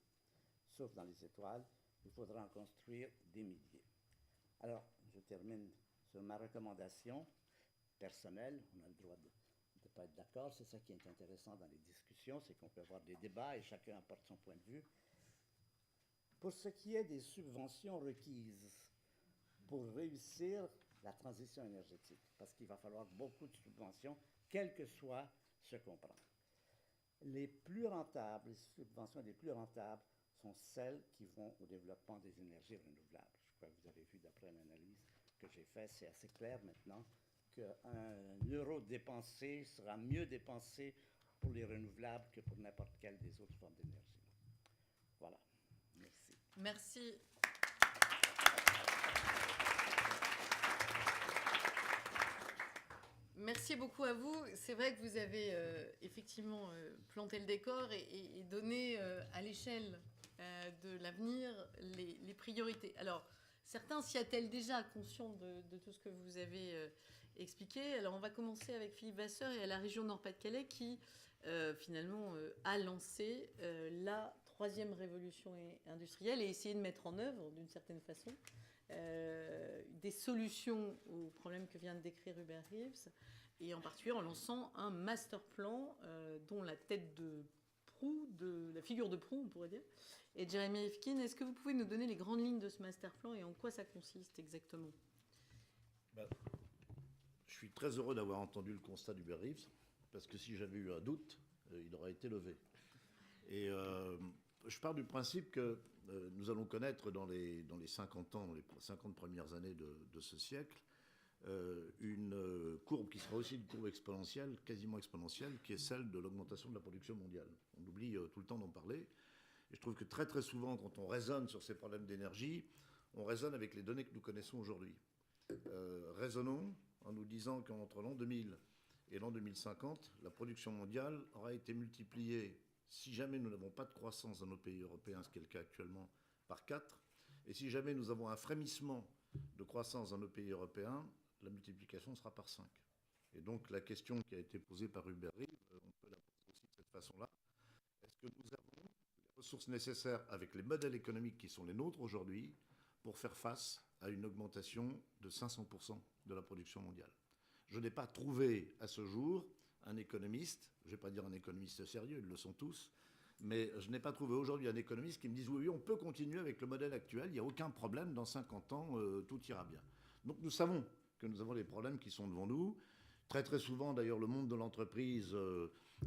[SPEAKER 2] sauf dans les étoiles. Il faudra en construire des milliers. Alors, je termine sur ma recommandation personnelle. On a le droit de ne pas être d'accord. C'est ça qui est intéressant dans les discussions, c'est qu'on peut avoir des débats et chacun apporte son point de vue. Pour ce qui est des subventions requises pour réussir la transition énergétique, parce qu'il va falloir beaucoup de subventions, quel que soit ce qu'on prend. Les subventions les plus rentables sont celles qui vont au développement des énergies renouvelables. Je crois que vous avez vu d'après l'analyse que j'ai faite, c'est assez clair maintenant qu'un euro dépensé sera mieux dépensé pour les renouvelables que pour n'importe quelle des autres formes d'énergie. Voilà. Merci.
[SPEAKER 1] Merci. Merci beaucoup à vous. C'est vrai que vous avez effectivement planté le décor et donné à l'échelle de l'avenir les priorités. Alors, certains s'y attellent déjà, conscients de tout ce que vous avez expliqué. Alors, on va commencer avec Philippe Vasseur et à la région Nord-Pas-de-Calais qui, finalement, a lancé la 3e révolution industrielle et essayé de mettre en œuvre, d'une certaine façon, des solutions aux problèmes que vient de décrire Hubert Reeves, et en particulier en lançant un master plan dont la tête de proue, la figure de proue, on pourrait dire, est Jeremy Rifkin. Est-ce que vous pouvez nous donner les grandes lignes de ce master plan et en quoi ça consiste exactement?
[SPEAKER 3] Je suis très heureux d'avoir entendu le constat d'Hubert Reeves, parce que si j'avais eu un doute, il aurait été levé. Et je pars du principe que nous allons connaître dans les 50 ans, dans les 50 premières années de ce siècle, une courbe qui sera aussi une courbe exponentielle, quasiment exponentielle, qui est celle de l'augmentation de la production mondiale. On oublie tout le temps d'en parler. Et je trouve que très très souvent, quand on raisonne sur ces problèmes d'énergie, on raisonne avec les données que nous connaissons aujourd'hui. Raisonnons en nous disant qu'entre l'an 2000 et l'an 2050, la production mondiale aura été multipliée, si jamais nous n'avons pas de croissance dans nos pays européens, ce qui est le cas actuellement, par 4. Et si jamais nous avons un frémissement de croissance dans nos pays européens, la multiplication sera par 5. Et donc la question qui a été posée par Hubert Reeves, on peut la poser aussi de cette façon-là. Est-ce que nous avons les ressources nécessaires avec les modèles économiques qui sont les nôtres aujourd'hui pour faire face à une augmentation de 500% de la production mondiale? Je n'ai pas trouvé à ce jour un économiste, je ne vais pas dire un économiste sérieux, ils le sont tous, mais je n'ai pas trouvé aujourd'hui un économiste qui me dise oui, on peut continuer avec le modèle actuel, il n'y a aucun problème, dans 50 ans, tout ira bien. Donc nous savons que nous avons les problèmes qui sont devant nous, Très très souvent, d'ailleurs, le monde de l'entreprise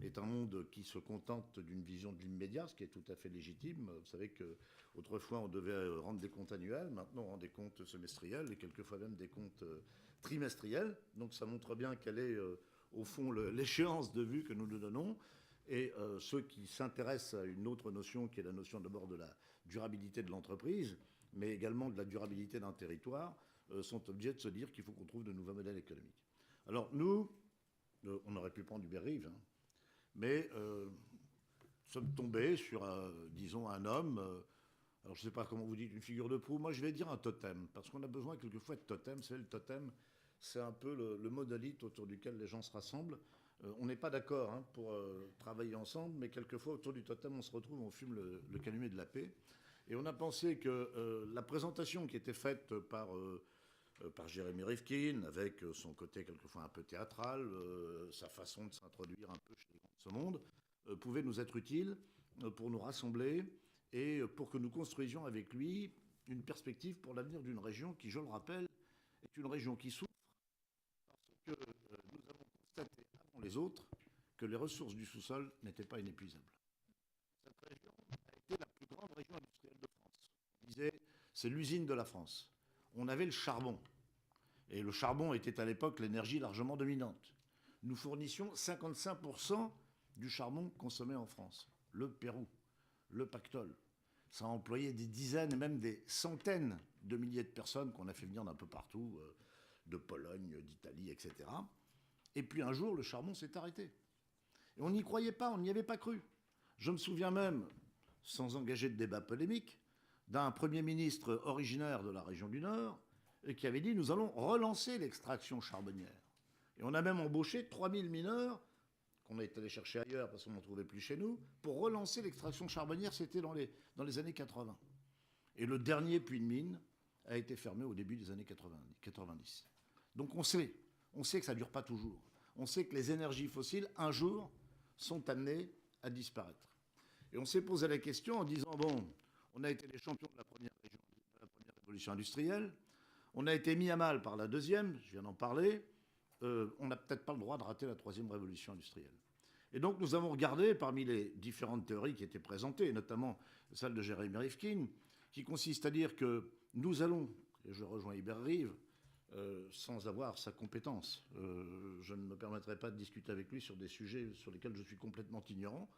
[SPEAKER 3] est un monde qui se contente d'une vision de l'immédiat, ce qui est tout à fait légitime. Vous savez qu'autrefois, on devait rendre des comptes annuels, maintenant on rend des comptes semestriels et quelquefois même des comptes trimestriels. Donc ça montre bien quelle est, au fond, l'échéance de vue que nous nous donnons. Et ceux qui s'intéressent à une autre notion, qui est la notion d'abord de la durabilité de l'entreprise, mais également de la durabilité d'un territoire, sont obligés de se dire qu'il faut qu'on trouve de nouveaux modèles économiques. Alors nous, on aurait pu prendre Hubert-Reeves, hein, mais nous sommes tombés sur, disons, un homme, alors je ne sais pas comment vous dites, une figure de proue, moi je vais dire un totem, parce qu'on a besoin quelquefois de totem. C'est le totem, c'est un peu le monolithe autour duquel les gens se rassemblent. On n'est pas d'accord hein, pour travailler ensemble, mais quelquefois autour du totem on se retrouve, on fume le calumet de la paix. Et on a pensé que la présentation qui était faite par Jérémy Rifkin, avec son côté quelquefois un peu théâtral, sa façon de s'introduire un peu chez les gens de ce monde, pouvait nous être utile pour nous rassembler et pour que nous construisions avec lui une perspective pour l'avenir d'une région qui, je le rappelle, est une région qui souffre parce que nous avons constaté avant les autres que les ressources du sous-sol n'étaient pas inépuisables. Cette région a été la plus grande région industrielle de France. On disait, c'est l'usine de la France. On avait le charbon. Et le charbon était à l'époque l'énergie largement dominante. Nous fournissions 55% du charbon consommé en France. Le Pérou, le pactole. Ça a employé des dizaines et même des centaines de milliers de personnes qu'on a fait venir d'un peu partout, de Pologne, d'Italie, etc. Et puis un jour, le charbon s'est arrêté. Et on n'y croyait pas, on n'y avait pas cru. Je me souviens même, sans engager de débat polémique, d'un Premier ministre originaire de la région du Nord qui avait dit « nous allons relancer l'extraction charbonnière ». Et on a même embauché 3000 mineurs, qu'on est allé chercher ailleurs parce qu'on n'en trouvait plus chez nous, pour relancer l'extraction charbonnière, c'était dans les années 80. Et le dernier puits de mine a été fermé au début des années 90. Donc on sait que ça ne dure pas toujours. On sait que les énergies fossiles, un jour, sont amenées à disparaître. Et on s'est posé la question en disant, bon, on a été les champions de la première révolution industrielle, on a été mis à mal par la deuxième, je viens d'en parler, on n'a peut-être pas le droit de rater la troisième révolution industrielle. Et donc nous avons regardé parmi les différentes théories qui étaient présentées, notamment celle de Jérémy Rifkin, qui consiste à dire que nous allons, et je rejoins Hubert-Reeves, sans avoir sa compétence. Je ne me permettrai pas de discuter avec lui sur des sujets sur lesquels je suis complètement ignorant,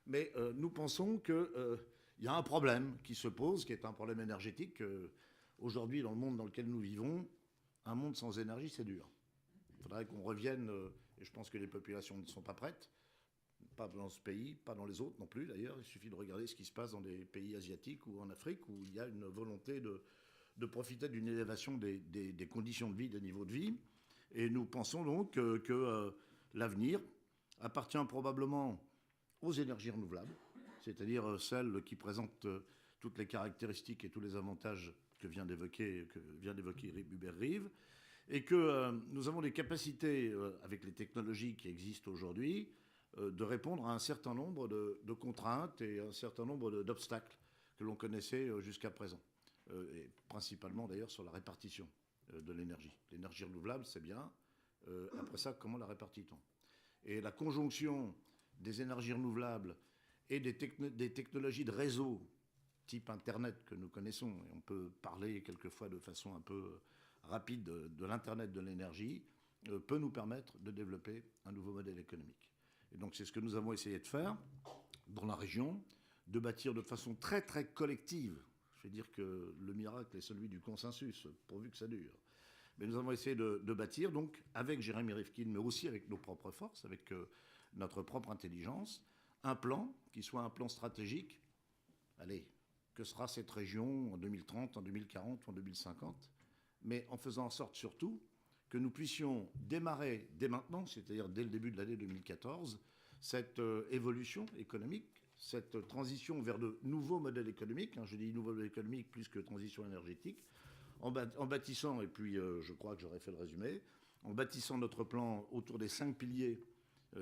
[SPEAKER 3] mais nous pensons qu'il y a un problème qui se pose, qui est un problème énergétique. Aujourd'hui, dans le monde dans lequel nous vivons, un monde sans énergie, c'est dur. Il faudrait qu'on revienne, et je pense que les populations ne sont pas prêtes, pas dans ce pays, pas dans les autres non plus d'ailleurs. Il suffit de regarder ce qui se passe dans des pays asiatiques ou en Afrique où il y a une volonté de profiter d'une élévation des conditions de vie, des niveaux de vie. Et nous pensons donc que l'avenir appartient probablement aux énergies renouvelables, c'est-à-dire celles qui présentent toutes les caractéristiques et tous les avantages que vient d'évoquer Hubert-Reeves, et que nous avons des capacités, avec les technologies qui existent aujourd'hui, de répondre à un certain nombre de contraintes et un certain nombre d'obstacles que l'on connaissait jusqu'à présent. Et principalement d'ailleurs sur la répartition de l'énergie. L'énergie renouvelable, c'est bien. Après ça, comment la répartit-on? Et la conjonction des énergies renouvelables et des technologies de réseau type Internet que nous connaissons, et on peut parler quelquefois de façon un peu rapide de l'Internet de l'énergie, peut nous permettre de développer un nouveau modèle économique. Et donc c'est ce que nous avons essayé de faire dans la région, de bâtir de façon très très collective. Je vais dire que le miracle est celui du consensus, pourvu que ça dure. Mais nous avons essayé de bâtir, donc, avec Jérémy Rifkin, mais aussi avec nos propres forces, avec notre propre intelligence, un plan qui soit un plan stratégique. Allez, que sera cette région en 2030, en 2040, en 2050, mais en faisant en sorte surtout que nous puissions démarrer dès maintenant, c'est-à-dire dès le début de l'année 2014, cette évolution économique, cette transition vers de nouveaux modèles économiques, je dis nouveaux modèles économiques plus que transition énergétique, en bâtissant, et puis je crois que j'aurais fait le résumé, en bâtissant notre plan autour des 5 piliers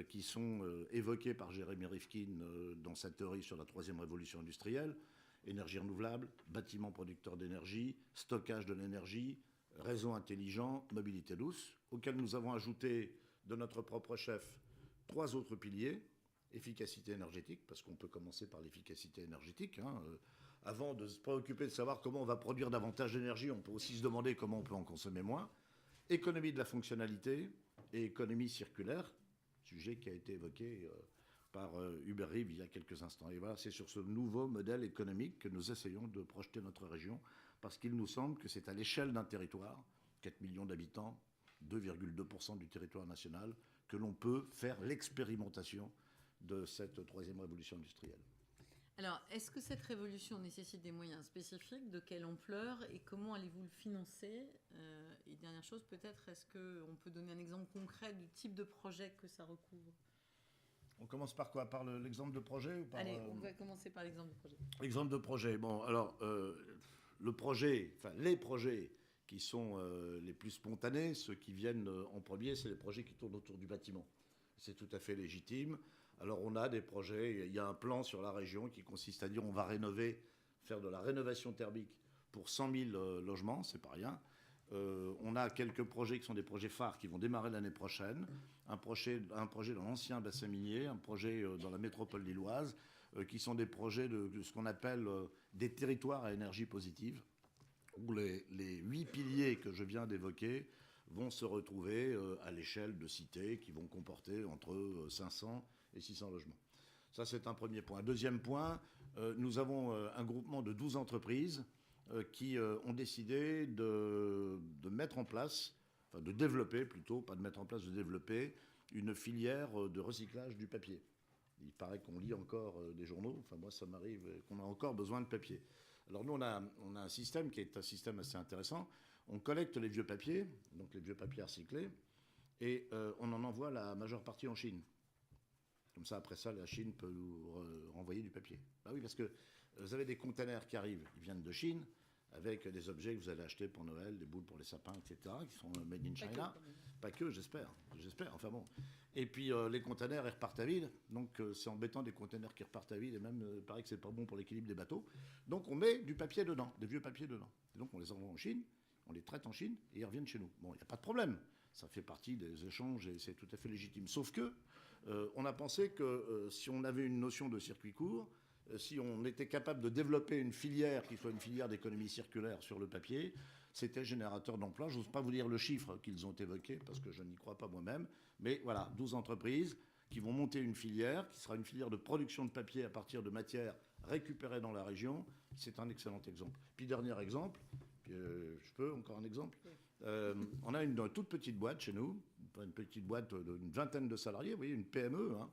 [SPEAKER 3] qui sont évoqués par Jérémy Rifkin dans sa théorie sur la troisième révolution industrielle: énergie renouvelable, bâtiments producteurs d'énergie, stockage de l'énergie, réseau intelligent, mobilité douce, auquel nous avons ajouté de notre propre chef 3 autres piliers. Efficacité énergétique, parce qu'on peut commencer par l'efficacité énergétique. Avant de se préoccuper de savoir comment on va produire davantage d'énergie, on peut aussi se demander comment on peut en consommer moins. Économie de la fonctionnalité et économie circulaire, sujet qui a été évoqué par Hubert Reeves il y a quelques instants. Et voilà, c'est sur ce nouveau modèle économique que nous essayons de projeter notre région, parce qu'il nous semble que c'est à l'échelle d'un territoire, 4 millions d'habitants, 2,2% du territoire national, que l'on peut faire l'expérimentation de cette troisième révolution industrielle.
[SPEAKER 1] Alors, est-ce que cette révolution nécessite des moyens spécifiques? De quelle ampleur? Et comment allez-vous le financer? Et dernière chose, peut-être, est-ce qu'on peut donner un exemple concret du type de projet que ça recouvre?
[SPEAKER 3] On commence par quoi? Par l'exemple de projet ou par,
[SPEAKER 1] Allez, on va commencer par l'exemple de projet.
[SPEAKER 3] Exemple de projet. Bon, alors, les projets qui sont les plus spontanés, ceux qui viennent en premier, c'est les projets qui tournent autour du bâtiment. C'est tout à fait légitime. Alors on a des projets, il y a un plan sur la région qui consiste à dire on va rénover, faire de la rénovation thermique pour 100 000 logements, c'est pas rien. On a quelques projets qui sont des projets phares qui vont démarrer l'année prochaine. Un projet dans l'ancien bassin minier, un projet dans la métropole lilloise, qui sont des projets de ce qu'on appelle des territoires à énergie positive, où les 8 piliers que je viens d'évoquer vont se retrouver à l'échelle de cités qui vont comporter entre 500 et 600 logements. Ça, c'est un premier point. Deuxième point, nous avons un groupement de 12 entreprises qui ont décidé de mettre en place, enfin de développer plutôt, pas de mettre en place, de développer une filière de recyclage du papier. Il paraît qu'on lit encore des journaux, enfin moi ça m'arrive qu'on a encore besoin de papier. Alors nous on a un système qui est un système assez intéressant. On collecte les vieux papiers, donc les vieux papiers recyclés, et on en envoie la majeure partie en Chine. Comme ça, après ça, la Chine peut nous renvoyer du papier. Bah oui, parce que vous avez des containers qui arrivent, ils viennent de Chine, avec des objets que vous allez acheter pour Noël, des boules pour les sapins, etc., qui sont made in China. Pas que, j'espère, enfin bon. Et puis les containers, ils repartent à vide, donc c'est embêtant des containers qui repartent à vide, et même, il paraît que c'est pas bon pour l'équilibre des bateaux. Donc on met du papier dedans, des vieux papiers dedans. Et donc on les envoie en Chine, on les traite en Chine, et ils reviennent chez nous. Bon, il n'y a pas de problème, ça fait partie des échanges, et c'est tout à fait légitime. Sauf que on a pensé que si on avait une notion de circuit court, si on était capable de développer une filière qui soit une filière d'économie circulaire sur le papier, c'était générateur d'emplois. Je n'ose pas vous dire le chiffre qu'ils ont évoqué parce que je n'y crois pas moi-même. Mais voilà, 12 entreprises qui vont monter une filière, qui sera une filière de production de papier à partir de matières récupérées dans la région. C'est un excellent exemple. Puis dernier exemple, je peux encore un exemple. On a une toute petite boîte chez nous, une petite boîte d'une vingtaine de salariés, vous voyez, une PME, hein,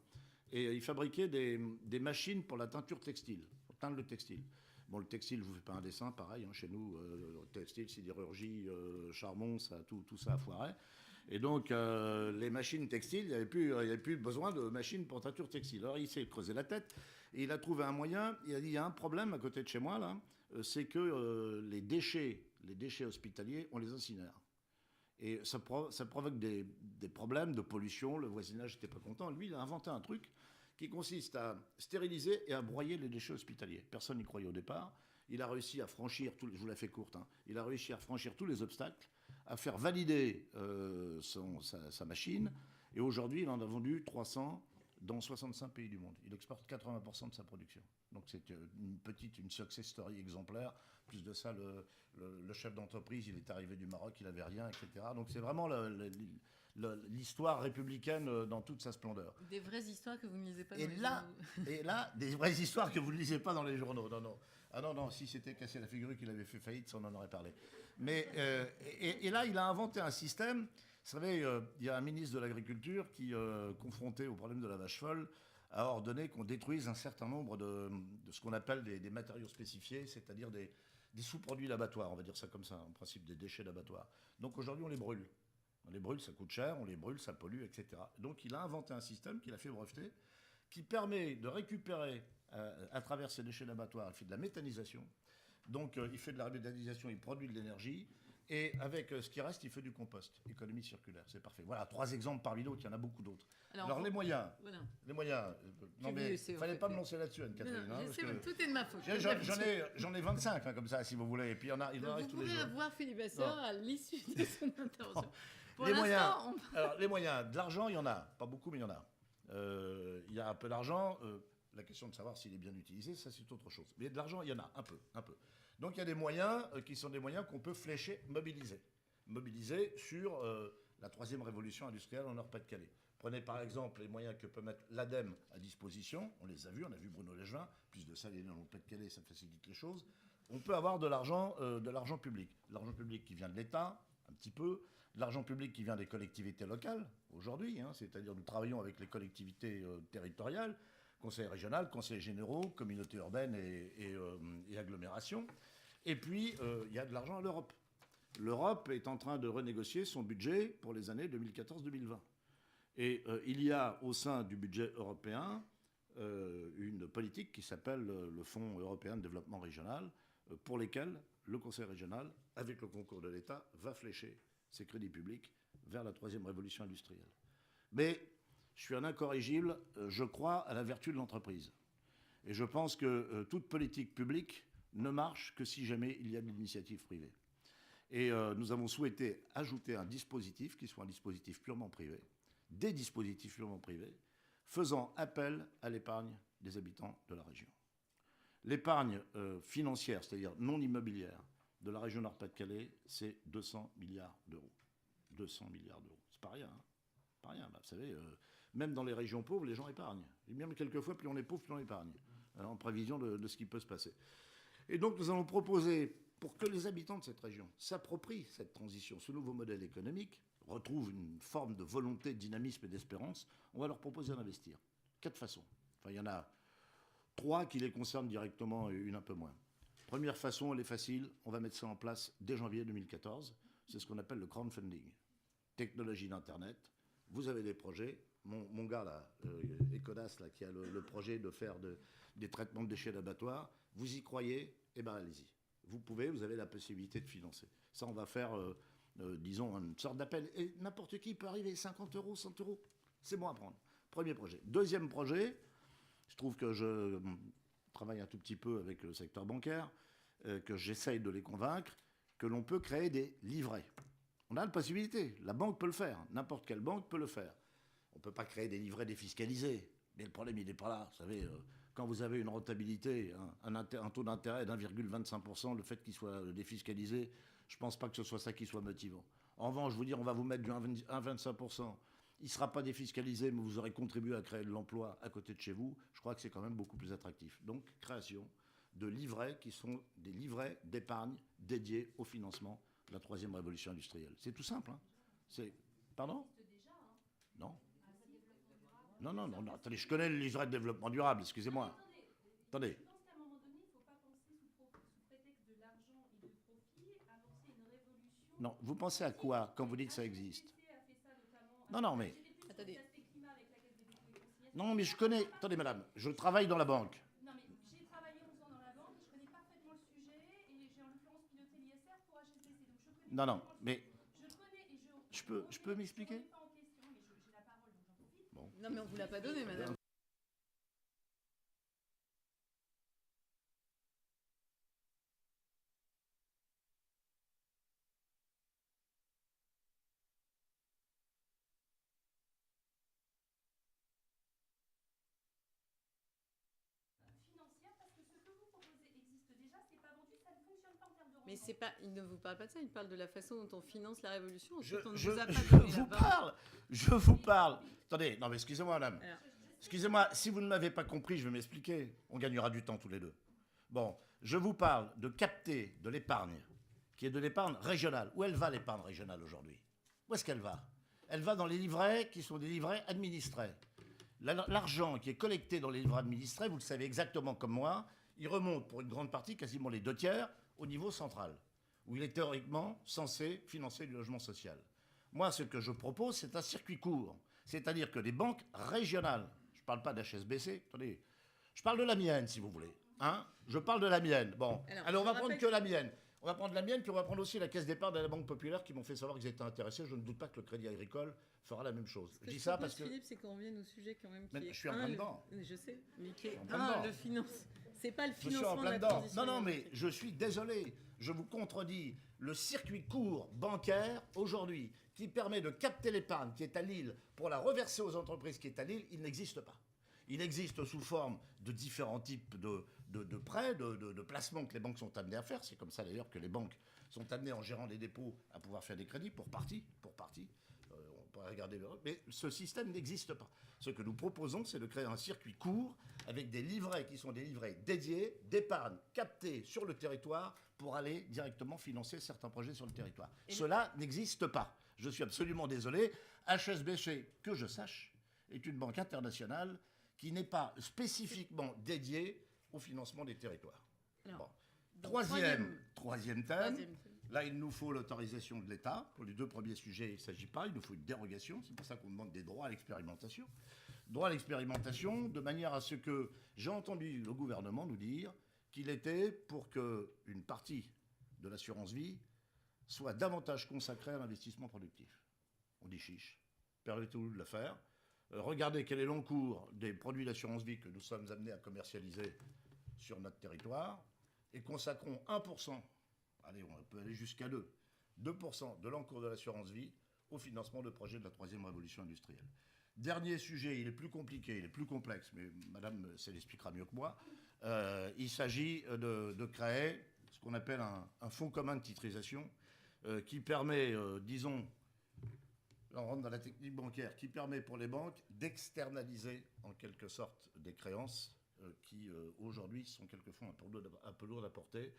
[SPEAKER 3] et ils fabriquaient des machines pour la teinture textile, pour teindre le textile. Bon, le textile, je ne vous fais pas un dessin, pareil, hein, chez nous, le textile, sidérurgie, charbon, tout ça a foiré. Et donc, les machines textiles, il n'y avait plus besoin de machines pour teinture textile. Alors, il s'est creusé la tête, et il a trouvé un moyen, il a dit, il y a un problème à côté de chez moi, là, c'est que les déchets hospitaliers, on les incinère. Et ça provoque des problèmes de pollution, le voisinage n'était pas content. Lui, il a inventé un truc qui consiste à stériliser et à broyer les déchets hospitaliers. Personne n'y croyait au départ. Il a réussi à franchir, je vous la fais courte, hein, il a réussi à franchir tous les obstacles, à faire valider sa machine. Et aujourd'hui, il en a vendu 300 dans 65 pays du monde. Il exporte 80% de sa production. Donc c'est une success story exemplaire. Plus de ça, le chef d'entreprise, il est arrivé du Maroc, il n'avait rien, etc. Donc c'est vraiment l'histoire républicaine dans toute sa splendeur.
[SPEAKER 1] Des vraies histoires que vous ne lisez pas dans les
[SPEAKER 3] journaux. Et là, des vraies histoires que vous ne lisez pas dans les journaux. Non. Ah non, si c'était cassé la figure qu'il avait fait faillite, ça on en aurait parlé. Mais, et là, il a inventé un système. Vous savez, il y a un ministre de l'Agriculture qui, confronté au problème de la vache folle, a ordonné qu'on détruise un certain nombre de ce qu'on appelle des matériaux spécifiés, c'est-à-dire des sous-produits d'abattoir, on va dire ça comme ça, en principe des déchets d'abattoir. Donc aujourd'hui, on les brûle. On les brûle, ça coûte cher, on les brûle, ça pollue, etc. Donc il a inventé un système qu'il a fait breveter, qui permet de récupérer à travers ces déchets d'abattoir, il fait de la méthanisation. Donc il fait de la méthanisation, il produit de l'énergie. Et avec ce qui reste, il fait du compost. Économie circulaire, c'est parfait. Voilà, 3 exemples parmi d'autres, il y en a beaucoup d'autres. Alors les moyens. Voilà. Les moyens. Non mais il ne fallait pas me lancer là-dessus, Anne-Catherine.
[SPEAKER 1] Tout est de ma faute.
[SPEAKER 3] J'en ai 25, hein, comme ça, si vous voulez. Et puis il en reste tous les jours.
[SPEAKER 1] Vous pourrez avoir Philippe Vasseur à l'issue de son intervention. Pour
[SPEAKER 3] Les moyens,
[SPEAKER 1] l'instant,
[SPEAKER 3] alors, les moyens, de l'argent, il y en a. Pas beaucoup, mais il y en a. Il y a un peu d'argent. La question de savoir s'il est bien utilisé, ça, c'est autre chose. Mais de l'argent, il y en a un peu, un peu. Donc, il y a des moyens qui sont des moyens qu'on peut flécher, mobiliser. Mobiliser sur la troisième révolution industrielle en Nord-Pas-de-Calais. Prenez par exemple les moyens que peut mettre l'ADEME à disposition. On les a vus, on a vu Bruno Legevin. Plus de ça, il est dans le Pas-de-Calais, ça facilite les choses. On peut avoir de l'argent public. De l'argent public qui vient de l'État, un petit peu. De l'argent public qui vient des collectivités locales, aujourd'hui. C'est-à-dire nous travaillons avec les collectivités territoriales, conseils régionaux, conseils généraux, communautés urbaines et agglomérations. Et puis, il y a de l'argent à l'Europe. L'Europe est en train de renégocier son budget pour les années 2014-2020. Et il y a au sein du budget européen une politique qui s'appelle le Fonds européen de développement régional, pour lesquels le Conseil régional, avec le concours de l'État, va flécher ses crédits publics vers la troisième révolution industrielle. Mais je suis un incorrigible, je crois à la vertu de l'entreprise. Et je pense que toute politique publique ne marche que si jamais il y a de l'initiative privée. Et nous avons souhaité ajouter un dispositif qui soit un dispositif purement privé, des dispositifs purement privés, faisant appel à l'épargne des habitants de la région. L'épargne financière, c'est-à-dire non immobilière, de la région Nord-Pas-de-Calais, c'est 200 milliards d'euros. 200 milliards d'euros. C'est pas rien. Hein, pas rien. Bah, vous savez, même dans les régions pauvres, les gens épargnent. Et même quelquefois, plus on est pauvre, plus on épargne. En prévision de ce qui peut se passer. Et donc, nous allons proposer, pour que les habitants de cette région s'approprient cette transition, ce nouveau modèle économique, retrouvent une forme de volonté, de dynamisme et d'espérance, on va leur proposer d'investir. 4 façons. Enfin, il y en a 3 qui les concernent directement et une un peu moins. Première façon, elle est facile, on va mettre ça en place dès janvier 2014. C'est ce qu'on appelle le crowdfunding. Technologie d'Internet, vous avez des projets. Mon gars, là, Ecodas, là, qui a le projet de faire des traitements de déchets d'abattoir, vous y croyez, eh bien allez-y. Vous avez la possibilité de financer. Ça, on va faire, disons, une sorte d'appel. Et n'importe qui peut arriver, 50 euros, 100 euros. C'est bon à prendre. Premier projet. Deuxième projet, je trouve que je travaille un tout petit peu avec le secteur bancaire, que j'essaye de les convaincre, que l'on peut créer des livrets. On a la possibilité. La banque peut le faire. N'importe quelle banque peut le faire. On ne peut pas créer des livrets défiscalisés. Mais le problème, il n'est pas là. Vous savez, quand vous avez une rentabilité, un taux d'intérêt d'1,25%, le fait qu'il soit défiscalisé, je ne pense pas que ce soit ça qui soit motivant. En revanche, je vous dire, on va vous mettre du 1,25%. Il ne sera pas défiscalisé, mais vous aurez contribué à créer de l'emploi à côté de chez vous. Je crois que c'est quand même beaucoup plus attractif. Donc, création de livrets qui sont des livrets d'épargne dédiés au financement de la troisième révolution industrielle. C'est tout simple. Hein. Pardon ? Non. Non. Attendez, je connais le livret de développement durable, excusez-moi. Attendez.
[SPEAKER 4] Je pense qu'à un moment donné, il ne faut pas penser sous prétexte de l'argent et de profit amorcer une révolution.
[SPEAKER 3] Non, vous pensez à quoi quand vous dites que ça existe ? Non, mais...
[SPEAKER 1] Attendez.
[SPEAKER 3] Non, mais je connais... Attendez, madame, je travaille dans la banque.
[SPEAKER 4] Non, mais j'ai travaillé 11 ans dans la banque, je connais parfaitement le sujet, et j'ai en l'occurrence piloté l'ISR pour HSBC. Donc je connais
[SPEAKER 3] Non, mais...
[SPEAKER 4] Je connais et
[SPEAKER 3] Je peux m'expliquer ?
[SPEAKER 4] pas en question, mais j'ai la parole, donc j'en profite.
[SPEAKER 3] Bon.
[SPEAKER 1] non, mais on ne vous l'a pas donné, madame.
[SPEAKER 4] Financière, parce que ce que vous proposez existe déjà, c'est pas vendu, ça ne fonctionne pas en termes de rendement.
[SPEAKER 1] Mais c'est pas, il ne vous parle pas de ça, il parle de la façon dont on finance la révolution.
[SPEAKER 3] Je
[SPEAKER 1] Ensuite, on ne vous a pas donné
[SPEAKER 3] vous
[SPEAKER 1] la parole.
[SPEAKER 3] Je vous parle. Attendez, non mais excusez-moi madame.
[SPEAKER 1] Alors,
[SPEAKER 3] Excusez-moi, si vous ne m'avez pas compris, je vais m'expliquer. On gagnera du temps tous les deux. Bon, je vous parle de capter de l'épargne, qui est de l'épargne régionale. Où elle va l'épargne régionale aujourd'hui ? Où est-ce qu'elle va ? Elle va dans les livrets qui sont des livrets administrés. L'argent qui est collecté dans les livrets administrés, vous le savez exactement comme moi, il remonte pour une grande partie, quasiment les 2/3, au niveau central, où il est théoriquement censé financer du logement social. Moi, ce que je propose, c'est un circuit court. C'est-à-dire que les banques régionales, je ne parle pas d'HSBC, attendez, je parle de la mienne, si vous voulez. Hein, je parle de la mienne. Bon, alors on va prendre que la mienne. On va prendre la mienne, puis on va prendre aussi la Caisse d'épargne de la Banque Populaire qui m'ont fait savoir qu'ils étaient intéressés. Je ne doute pas que le Crédit Agricole fera la même chose.
[SPEAKER 1] Ce que
[SPEAKER 3] Je dis
[SPEAKER 1] je
[SPEAKER 3] ça
[SPEAKER 1] propose,
[SPEAKER 3] parce que...
[SPEAKER 1] Philippe, c'est qu'on revienne au sujet quand même qui
[SPEAKER 3] Mais
[SPEAKER 1] est
[SPEAKER 3] je suis en plein
[SPEAKER 1] le-
[SPEAKER 3] dedans.
[SPEAKER 1] Je sais, mais qui est
[SPEAKER 3] suis en plein dedans.
[SPEAKER 1] le finance. C'est pas le
[SPEAKER 3] Je suis en
[SPEAKER 1] financement de
[SPEAKER 3] plein
[SPEAKER 1] la
[SPEAKER 3] dedans.
[SPEAKER 1] transition
[SPEAKER 3] Non, mais
[SPEAKER 1] énergétique.
[SPEAKER 3] je suis désolé. Je vous contredis. Le circuit court bancaire, aujourd'hui, qui permet de capter l'épargne qui est à Lille pour la reverser aux entreprises qui est à Lille, il n'existe pas. Il existe sous forme de différents types de prêts, de placements que les banques sont amenées à faire. C'est comme ça d'ailleurs que les banques sont amenées en gérant des dépôts à pouvoir faire des crédits pour partie. On pourrait regarder mais ce système n'existe pas. Ce que nous proposons, c'est de créer un circuit court avec des livrets qui sont des livrets dédiés d'épargne captés sur le territoire pour aller directement financer certains projets sur le territoire. Cela n'existe pas. Je suis absolument désolé. HSBC, que je sache, est une banque internationale qui n'est pas spécifiquement dédiée au financement des territoires.
[SPEAKER 1] Alors,
[SPEAKER 3] Bon.
[SPEAKER 1] donc,
[SPEAKER 3] Troisième thème.
[SPEAKER 1] troisième.
[SPEAKER 3] Là, il nous faut l'autorisation de l'État. Pour les 2 premiers sujets, il ne s'agit pas. Il nous faut une dérogation. C'est pour ça qu'on demande des droits à l'expérimentation. Droits à l'expérimentation, de manière à ce que j'ai entendu le gouvernement nous dire qu'il était pour qu'une partie de l'assurance vie soit davantage consacrée à l'investissement productif. On dit chiche. Permettez-nous de le faire. Regardez quel est l'encours des produits d'assurance vie que nous sommes amenés à commercialiser sur notre territoire et consacrons 1%. Allez, on peut aller jusqu'à 2% de l'encours de l'assurance vie au financement de projets de la 3e révolution industrielle. Dernier sujet, il est plus compliqué, il est plus complexe, mais madame l'expliquera mieux que moi. Il s'agit de créer ce qu'on appelle un fonds commun de titrisation qui permet, disons, là on rentre dans la technique bancaire, qui permet pour les banques d'externaliser en quelque sorte des créances qui aujourd'hui sont quelquefois un peu lourdes à porter.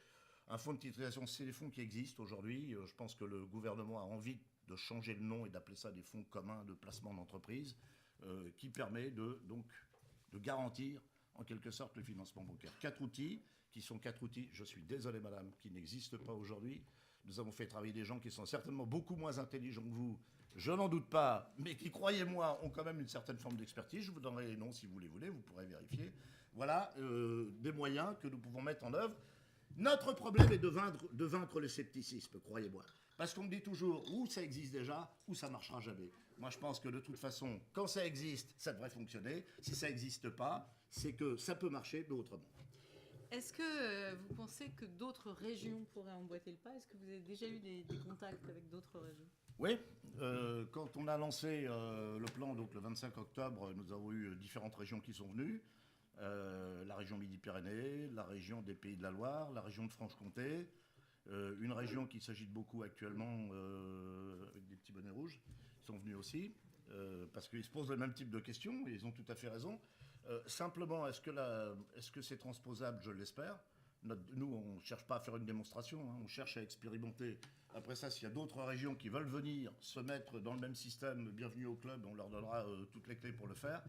[SPEAKER 3] Un fonds de titrisation, c'est des fonds qui existent aujourd'hui. Je pense que le gouvernement a envie de changer le nom et d'appeler ça des fonds communs de placement d'entreprise, qui permet de garantir en quelque sorte le financement bancaire. 4 outils, qui sont 4 outils, je suis désolé madame, qui n'existent pas aujourd'hui. Nous avons fait travailler des gens qui sont certainement beaucoup moins intelligents que vous, je n'en doute pas, mais qui, croyez-moi, ont quand même une certaine forme d'expertise. Je vous donnerai les noms si vous les voulez, vous pourrez vérifier. Voilà des moyens que nous pouvons mettre en œuvre. Notre problème est de vaincre le scepticisme, croyez-moi. Parce qu'on me dit toujours, ou ça existe déjà, ou ça ne marchera jamais. Moi, je pense que de toute façon, quand ça existe, ça devrait fonctionner. Si ça n'existe pas, c'est que ça peut marcher, mais autrement.
[SPEAKER 1] Est-ce que vous pensez que d'autres régions pourraient emboîter le pas? Est-ce que vous avez déjà eu des contacts avec d'autres régions?
[SPEAKER 3] Oui, quand on a lancé le plan, donc le 25 octobre, nous avons eu différentes régions qui sont venues. La région Midi-Pyrénées, la région des Pays de la Loire, la région de Franche-Comté, une région qui s'agite beaucoup actuellement avec des petits bonnets rouges, ils sont venus aussi, parce qu'ils se posent le même type de questions, et ils ont tout à fait raison. Simplement, est-ce que c'est transposable? Je l'espère. Nous, on ne cherche pas à faire une démonstration, hein, on cherche à expérimenter. Après ça, s'il y a d'autres régions qui veulent venir se mettre dans le même système, bienvenue au club, on leur donnera toutes les clés pour le faire.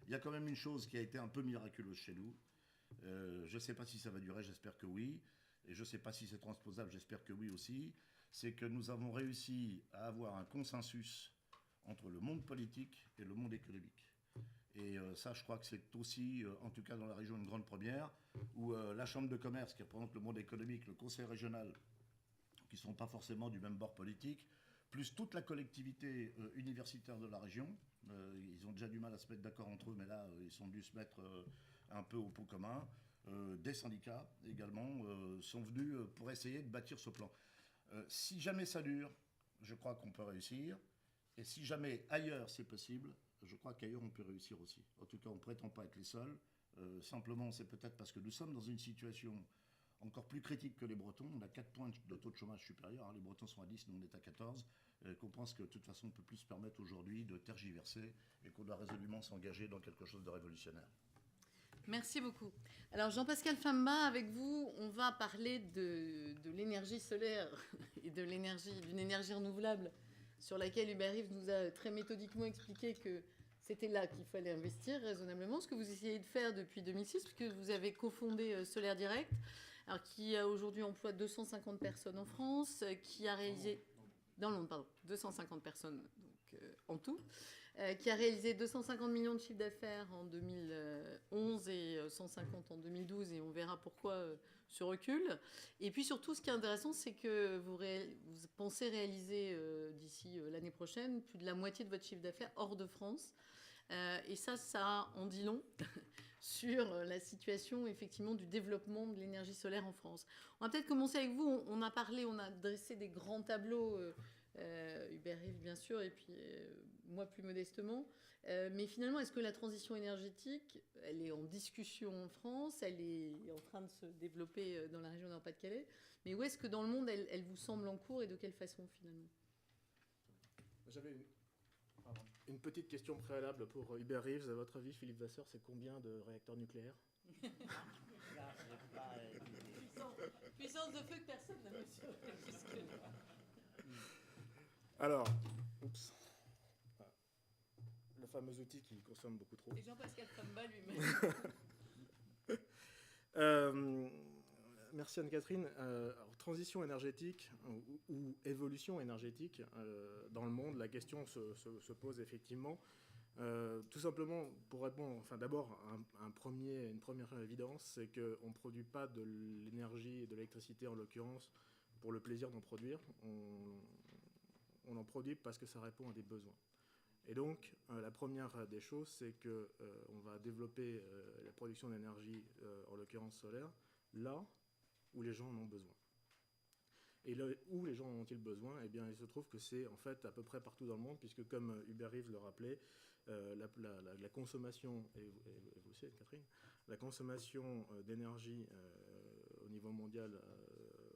[SPEAKER 3] Il y a quand même une chose qui a été un peu miraculeuse chez nous. Je ne sais pas si ça va durer, j'espère que oui. Et je ne sais pas si c'est transposable, j'espère que oui aussi. C'est que nous avons réussi à avoir un consensus entre le monde politique et le monde économique. Et ça, je crois que c'est aussi, en tout cas dans la région, une grande première, où la Chambre de commerce, qui représente le monde économique, le Conseil régional, qui ne sont pas forcément du même bord politique, plus toute la collectivité universitaire de la région. Ils ont déjà du mal à se mettre d'accord entre eux, mais là, ils sont dû se mettre un peu au pot commun. Des syndicats également sont venus pour essayer de bâtir ce plan. Si jamais ça dure, je crois qu'on peut réussir. Et si jamais ailleurs c'est possible, je crois qu'ailleurs on peut réussir aussi. En tout cas, on ne prétend pas être les seuls. Simplement, c'est peut-être parce que nous sommes dans une situation encore plus critique que les Bretons. On a 4 points de taux de chômage supérieur. Hein. Les Bretons sont à 10, nous on est à 14. Qu'on pense que de toute façon on ne peut plus se permettre aujourd'hui de tergiverser et qu'on doit résolument s'engager dans quelque chose de révolutionnaire.
[SPEAKER 1] Merci beaucoup. Alors Jean-Pascal Famba, avec vous, on va parler de l'énergie solaire et d'une énergie renouvelable sur laquelle Hubert Reeves nous a très méthodiquement expliqué que c'était là qu'il fallait investir raisonnablement, ce que vous essayez de faire depuis 2006, puisque vous avez cofondé Solaire Direct, alors qui a aujourd'hui emploie 250 personnes en France, qui a réalisé... Dans le monde, pardon. 250 personnes, donc en tout, qui a réalisé 250 millions de chiffre d'affaires en 2011 et 150 en 2012, et on verra pourquoi ce recul. Et puis surtout, ce qui est intéressant, c'est que vous pensez réaliser d'ici l'année prochaine plus de la moitié de votre chiffre d'affaires hors de France. Et ça en dit long sur la situation effectivement du développement de l'énergie solaire en France. On va peut-être commencer avec vous. On a dressé des grands tableaux, Hubert Reeves bien sûr, et puis moi plus modestement. Mais finalement, est-ce que la transition énergétique, elle est en discussion en France, elle est en train de se développer dans la région Nord-Pas-de-Calais, mais où est-ce que dans le monde elle vous semble en cours et de quelle façon finalement?
[SPEAKER 5] J'avais une petite question préalable pour Hubert Reeves. À votre avis, Philippe Vasseur, c'est combien de réacteurs nucléaires?
[SPEAKER 2] Là, j'ai pas d'idée.
[SPEAKER 1] Puissance de feu que personne n'a mesuré jusque-là.
[SPEAKER 5] Alors, oups. Le fameux outil qui consomme beaucoup trop.
[SPEAKER 1] Et Jean-Pascal Tramba lui-même.
[SPEAKER 5] Merci Anne-Catherine. Alors, transition énergétique ou évolution énergétique dans le monde, la question se pose effectivement. Tout simplement, pour répondre, d'abord, une première évidence, c'est qu'on ne produit pas de l'énergie et de l'électricité, en l'occurrence, pour le plaisir d'en produire. On en produit parce que ça répond à des besoins. Et donc, la première des choses, c'est qu'on va développer la production d'énergie, en l'occurrence solaire, là où les gens en ont besoin. Et là où les gens en ont-ils besoin? Eh bien, il se trouve que c'est en fait à peu près partout dans le monde, puisque comme Hubert Reeves le rappelait, la consommation, et vous aussi Catherine, la consommation d'énergie au niveau mondial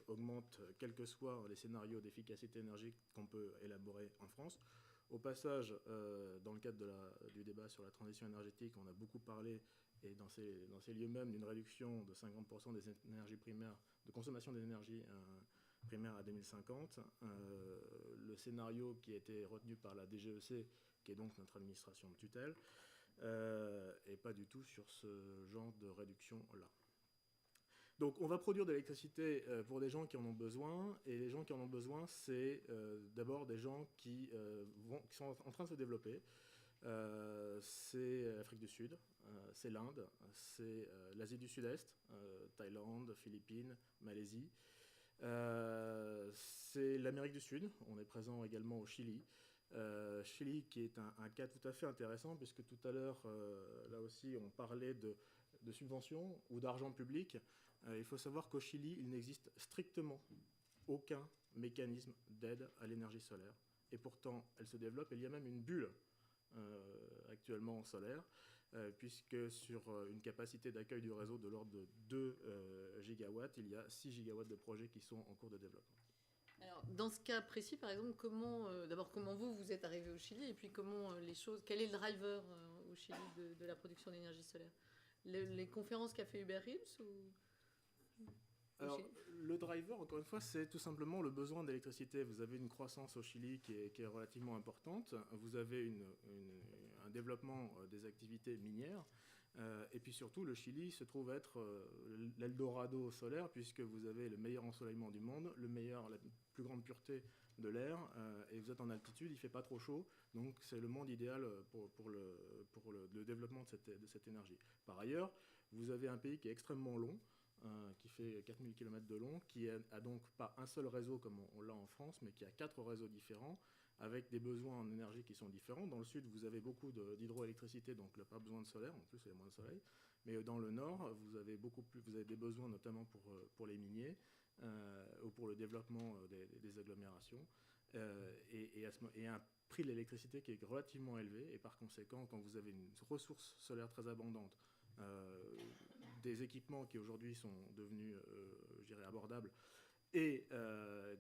[SPEAKER 5] augmente, quels que soient les scénarios d'efficacité énergétique qu'on peut élaborer en France. Au passage, dans le cadre du débat sur la transition énergétique, on a beaucoup parlé, et dans ces lieux même, d'une réduction de 50% des énergies primaires, de consommation d'énergie primaire à 2050. Le scénario qui a été retenu par la DGEC, qui est donc notre administration de tutelle, et pas du tout sur ce genre de réduction-là. Donc on va produire de l'électricité pour des gens qui en ont besoin, et les gens qui en ont besoin, c'est d'abord des gens qui sont en train de se développer. C'est l'Afrique du Sud, c'est l'Inde, c'est l'Asie du Sud-Est, Thaïlande, Philippines, Malaisie. C'est l'Amérique du Sud, on est présent également au Chili. Chili qui est un cas tout à fait intéressant, puisque tout à l'heure, là aussi, on parlait de subventions ou d'argent public. Il faut savoir qu'au Chili, il n'existe strictement aucun mécanisme d'aide à l'énergie solaire. Et pourtant, elle se développe. Il y a même une bulle actuellement solaire, puisque sur une capacité d'accueil du réseau de l'ordre de 2 gigawatts, il y a 6 gigawatts de projets qui sont en cours de développement.
[SPEAKER 1] Alors, dans ce cas précis, par exemple, comment vous êtes arrivé au Chili, et puis quel est le driver au Chili de la production d'énergie solaire? Les conférences qu'a fait Hubert Reeves
[SPEAKER 5] Alors, le driver, encore une fois, c'est tout simplement le besoin d'électricité. Vous avez une croissance au Chili qui est relativement importante. Vous avez un développement des activités minières. Et puis surtout, le Chili se trouve être l'Eldorado solaire, puisque vous avez le meilleur ensoleillement du monde, la plus grande pureté de l'air, et vous êtes en altitude, il ne fait pas trop chaud. Donc c'est le monde idéal pour le développement de cette énergie. Par ailleurs, vous avez un pays qui est extrêmement long, qui fait 4000 km de long, qui a donc pas un seul réseau comme on l'a en France, mais qui a 4 réseaux différents, avec des besoins en énergie qui sont différents. Dans le sud, vous avez beaucoup d'hydroélectricité, donc pas besoin de solaire, en plus il y a moins de soleil. Mais dans le nord, vous avez des besoins notamment pour les miniers, ou pour le développement des agglomérations, et un prix de l'électricité qui est relativement élevé, et par conséquent, quand vous avez une ressource solaire très abondante, des équipements qui aujourd'hui sont devenus, je dirais, abordables, et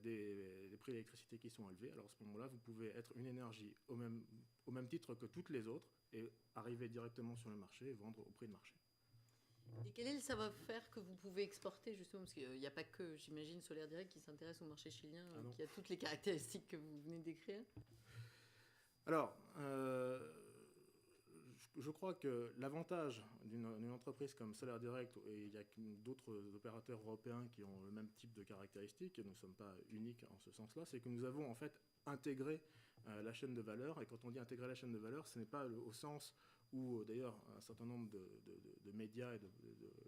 [SPEAKER 5] des prix d'électricité qui sont élevés, alors à ce moment-là, vous pouvez être une énergie au même titre que toutes les autres, et arriver directement sur le marché et vendre au prix de marché.
[SPEAKER 1] Et quel est le savoir-faire que vous pouvez exporter, justement? Parce qu'il n'y a pas que, j'imagine, Solaire Direct qui s'intéresse au marché chilien, qui a toutes les caractéristiques que vous venez d'écrire.
[SPEAKER 5] Alors, je crois que l'avantage d'une entreprise comme Solaire Direct, et il y a d'autres opérateurs européens qui ont le même type de caractéristiques, et nous ne sommes pas uniques en ce sens-là, c'est que nous avons en fait intégré la chaîne de valeur. Et quand on dit intégrer la chaîne de valeur, ce n'est pas au sens où, d'ailleurs, un certain nombre de médias et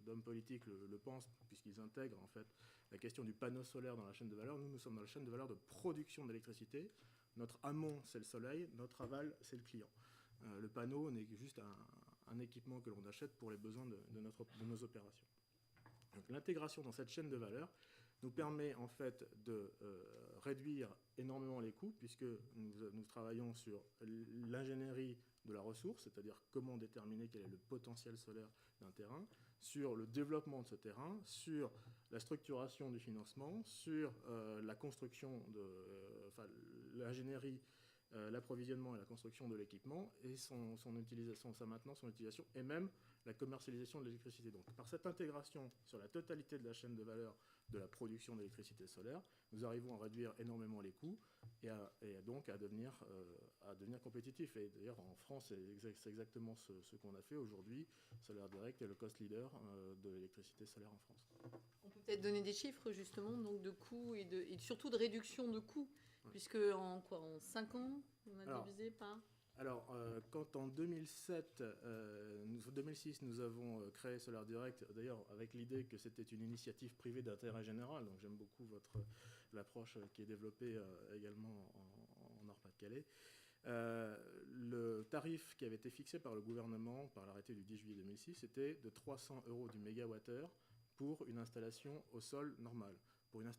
[SPEAKER 5] d'hommes politiques le pensent, puisqu'ils intègrent en fait la question du panneau solaire dans la chaîne de valeur. Nous sommes dans la chaîne de valeur de production d'électricité. Notre amont, c'est le soleil, notre aval, c'est le client. Le panneau n'est juste un équipement que l'on achète pour les besoins de nos opérations. Donc, l'intégration dans cette chaîne de valeur nous permet en fait de réduire énormément les coûts, puisque nous travaillons sur l'ingénierie de la ressource, c'est-à-dire comment déterminer quel est le potentiel solaire d'un terrain, sur le développement de ce terrain, sur la structuration du financement, sur la construction l'ingénierie, l'approvisionnement et la construction de l'équipement, et son utilisation, sa maintenance, son utilisation, et même la commercialisation de l'électricité. Donc, par cette intégration sur la totalité de la chaîne de valeur de la production d'électricité solaire, nous arrivons à réduire énormément les coûts et donc à devenir compétitifs. Et d'ailleurs, en France, c'est exactement ce qu'on a fait aujourd'hui. Solaire Direct est le cost leader de l'électricité solaire en France.
[SPEAKER 1] On peut peut-être donner des chiffres justement donc de coûts et surtout de réduction de coûts, puisque en 5 ans, on a divisé par...
[SPEAKER 5] Alors, quand en 2006, nous avons créé Solaire Direct, d'ailleurs avec l'idée que c'était une initiative privée d'intérêt général, donc j'aime beaucoup l'approche qui est développée également en Nord-Pas-de-Calais. Le tarif qui avait été fixé par le gouvernement, par l'arrêté du 10 juillet 2006, était de 300 € du mégawattheure pour une installation au sol normale. Pour une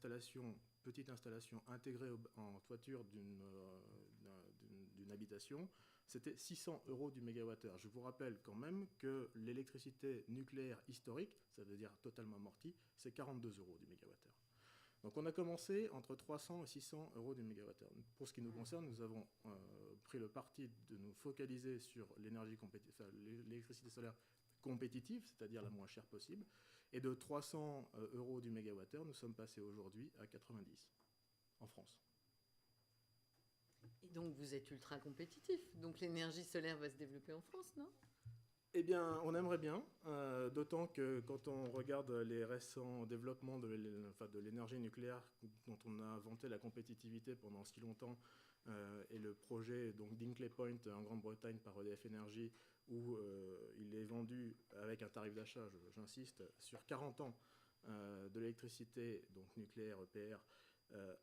[SPEAKER 5] petite installation intégrée en toiture d'une habitation, c'était 600 € du mégawattheure. Je vous rappelle quand même que l'électricité nucléaire historique, ça veut dire totalement amortie, c'est 42 € du mégawattheure. Donc on a commencé entre 300 et 600 € du mégawattheure. Pour ce qui nous concerne, nous avons pris le parti de nous focaliser sur l'électricité solaire compétitive, c'est-à-dire la moins chère possible. Et de 300 € du mégawattheure, nous sommes passés aujourd'hui à 90 en France.
[SPEAKER 1] Et donc vous êtes ultra compétitif. Donc l'énergie solaire va se développer en France, non ?
[SPEAKER 5] Eh bien, on aimerait bien, d'autant que quand on regarde les récents développements de l'énergie nucléaire dont on a inventé la compétitivité pendant si longtemps, et le projet d'Hinkley Point en Grande-Bretagne par EDF Energy, où il est vendu avec un tarif d'achat, j'insiste, sur 40 ans de l'électricité donc nucléaire EPR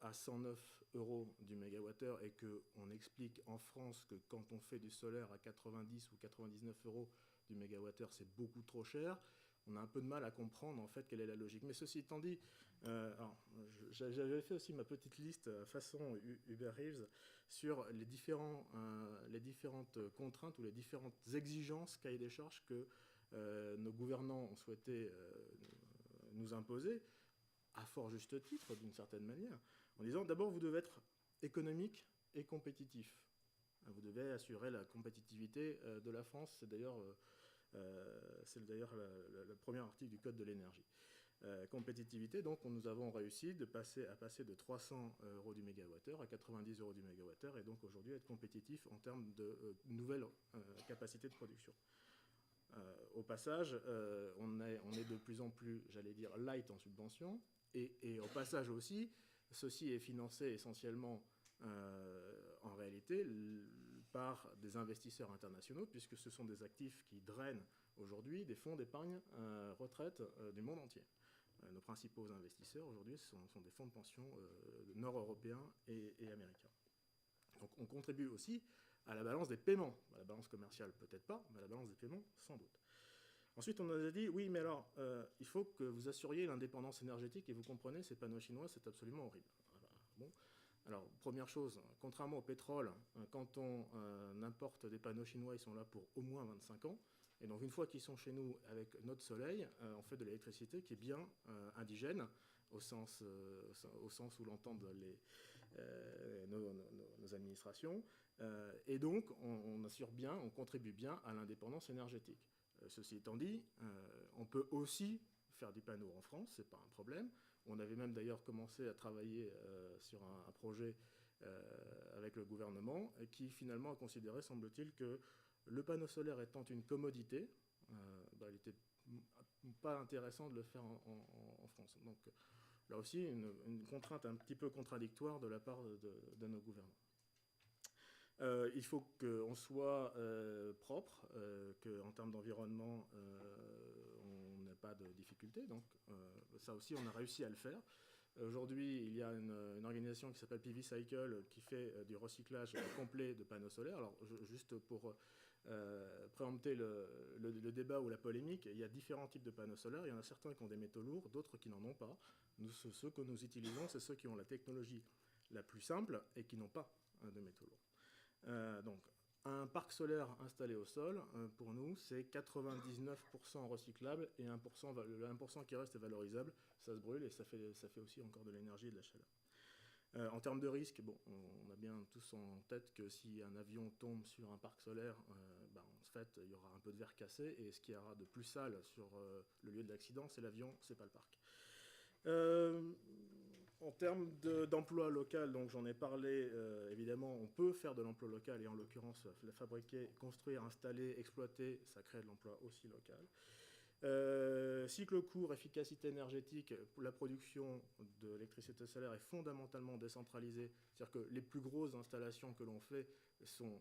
[SPEAKER 5] à 109 € du mégawattheure, et qu'on explique en France que quand on fait du solaire à 90 ou 99 € du mégawattheure, c'est beaucoup trop cher. On a un peu de mal à comprendre en fait quelle est la logique. Mais ceci étant dit, j'avais fait aussi ma petite liste façon Hubert Reeves sur les différentes contraintes ou les différentes exigences cahier des charges que nos gouvernants ont souhaité nous imposer, à fort juste titre d'une certaine manière, en disant d'abord vous devez être économique et compétitif. Vous devez assurer la compétitivité de la France. C'est d'ailleurs le premier article du Code de l'énergie. Compétitivité, donc nous avons réussi à passer de 300 € du mégawattheure à 90 € du mégawattheure, et donc aujourd'hui être compétitif en termes de nouvelles capacités de production. Au passage, on est de plus en plus, j'allais dire, light en subvention, et au passage aussi, ceci est financé essentiellement en réalité par des investisseurs internationaux, puisque ce sont des actifs qui drainent aujourd'hui des fonds d'épargne retraite du monde entier. Nos principaux investisseurs aujourd'hui sont des fonds de pension nord-européens et américains. Donc on contribue aussi à la balance des paiements, à la balance commerciale peut-être pas, mais à la balance des paiements sans doute. Ensuite, on nous a dit, oui, mais alors, il faut que vous assuriez l'indépendance énergétique, et vous comprenez, ces panneaux chinois, c'est absolument horrible. Bon. Alors, première chose, contrairement au pétrole, quand on importe des panneaux chinois, ils sont là pour au moins 25 ans. Et donc, une fois qu'ils sont chez nous avec notre soleil, on fait de l'électricité qui est bien indigène, au sens où l'entendent nos administrations. Et donc, on assure bien, on contribue bien à l'indépendance énergétique. Ceci étant dit, on peut aussi faire du panneau en France, c'est pas un problème. On avait même d'ailleurs commencé à travailler sur un projet avec le gouvernement, qui finalement a considéré, semble-t-il, que le panneau solaire étant une commodité, il n'était pas intéressant de le faire en France. Donc là aussi, une contrainte un petit peu contradictoire de la part de nos gouvernants. Il faut qu'on soit propre, qu'en termes d'environnement, on n'ait pas de difficultés. Donc ça aussi, on a réussi à le faire. Aujourd'hui, il y a une organisation qui s'appelle PV Cycle qui fait du recyclage complet de panneaux solaires. Alors, juste pour préempter le débat ou la polémique, il y a différents types de panneaux solaires. Il y en a certains qui ont des métaux lourds, d'autres qui n'en ont pas. Ceux que nous utilisons, c'est ceux qui ont la technologie la plus simple et qui n'ont pas de métaux lourds. Donc, un parc solaire installé au sol, pour nous, c'est 99% recyclable et 1%, le 1% qui reste est valorisable. Ça se brûle et ça fait aussi encore de l'énergie et de la chaleur. En termes de risque, bon, on a bien tous en tête que si un avion tombe sur un parc solaire, en fait, il y aura un peu de verre cassé et ce qu'il y aura de plus sale sur le lieu de l'accident, c'est l'avion, c'est pas le parc. En termes d'emploi local, donc j'en ai parlé, évidemment, on peut faire de l'emploi local et en l'occurrence, la fabriquer, construire, installer, exploiter, ça crée de l'emploi aussi local. Cycle court, efficacité énergétique, la production d'électricité solaire est fondamentalement décentralisée. C'est-à-dire que les plus grosses installations que l'on fait sont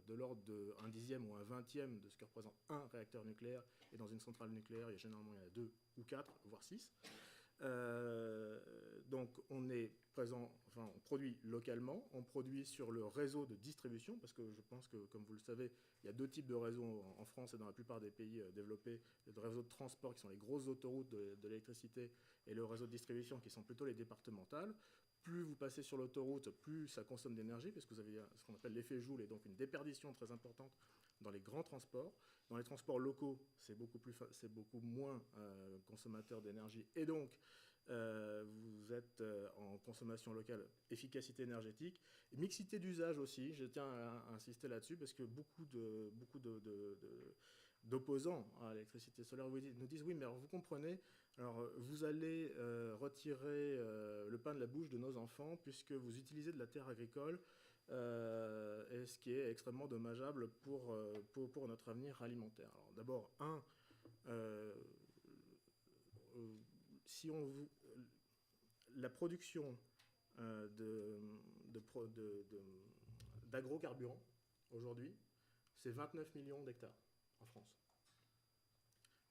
[SPEAKER 5] de l'ordre d'un dixième ou un vingtième de ce que représente un réacteur nucléaire. Et dans une centrale nucléaire, généralement, il y en a 2 ou 4, voire 6. Donc on est présent, enfin on produit localement, on produit sur le réseau de distribution, parce que je pense que, comme vous le savez, il y a 2 types de réseaux en France et dans la plupart des pays développés. Le réseau de transport qui sont les grosses autoroutes de l'électricité et le réseau de distribution qui sont plutôt les départementales. Plus vous passez sur l'autoroute, plus ça consomme d'énergie, parce que vous avez ce qu'on appelle l'effet Joule et donc une déperdition très importante dans les grands transports. Dans les transports locaux, c'est beaucoup moins consommateur d'énergie. Et donc, vous êtes en consommation locale, efficacité énergétique. Et mixité d'usage aussi, je tiens à insister là-dessus, parce que beaucoup d'opposants à l'électricité solaire nous disent « Oui, mais alors vous comprenez, alors vous allez retirer le pain de la bouche de nos enfants puisque vous utilisez de la terre agricole. » Et ce qui est extrêmement dommageable pour notre avenir alimentaire. Alors d'abord, si la production d'agrocarburants, aujourd'hui, c'est 29 millions d'hectares en France.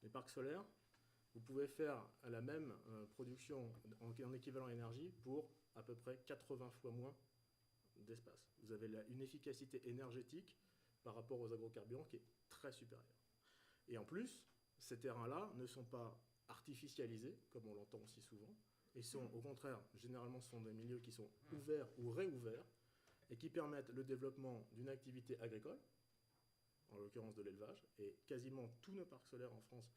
[SPEAKER 5] Les parcs solaires, vous pouvez faire la même production en équivalent énergie pour à peu près 80 fois moins d'espace. Vous avez une efficacité énergétique par rapport aux agrocarburants qui est très supérieure. Et en plus, ces terrains-là ne sont pas artificialisés, comme on l'entend aussi souvent, et sont au contraire, généralement, ce sont des milieux qui sont ouverts ou réouverts, et qui permettent le développement d'une activité agricole, en l'occurrence de l'élevage, et quasiment tous nos parcs solaires en France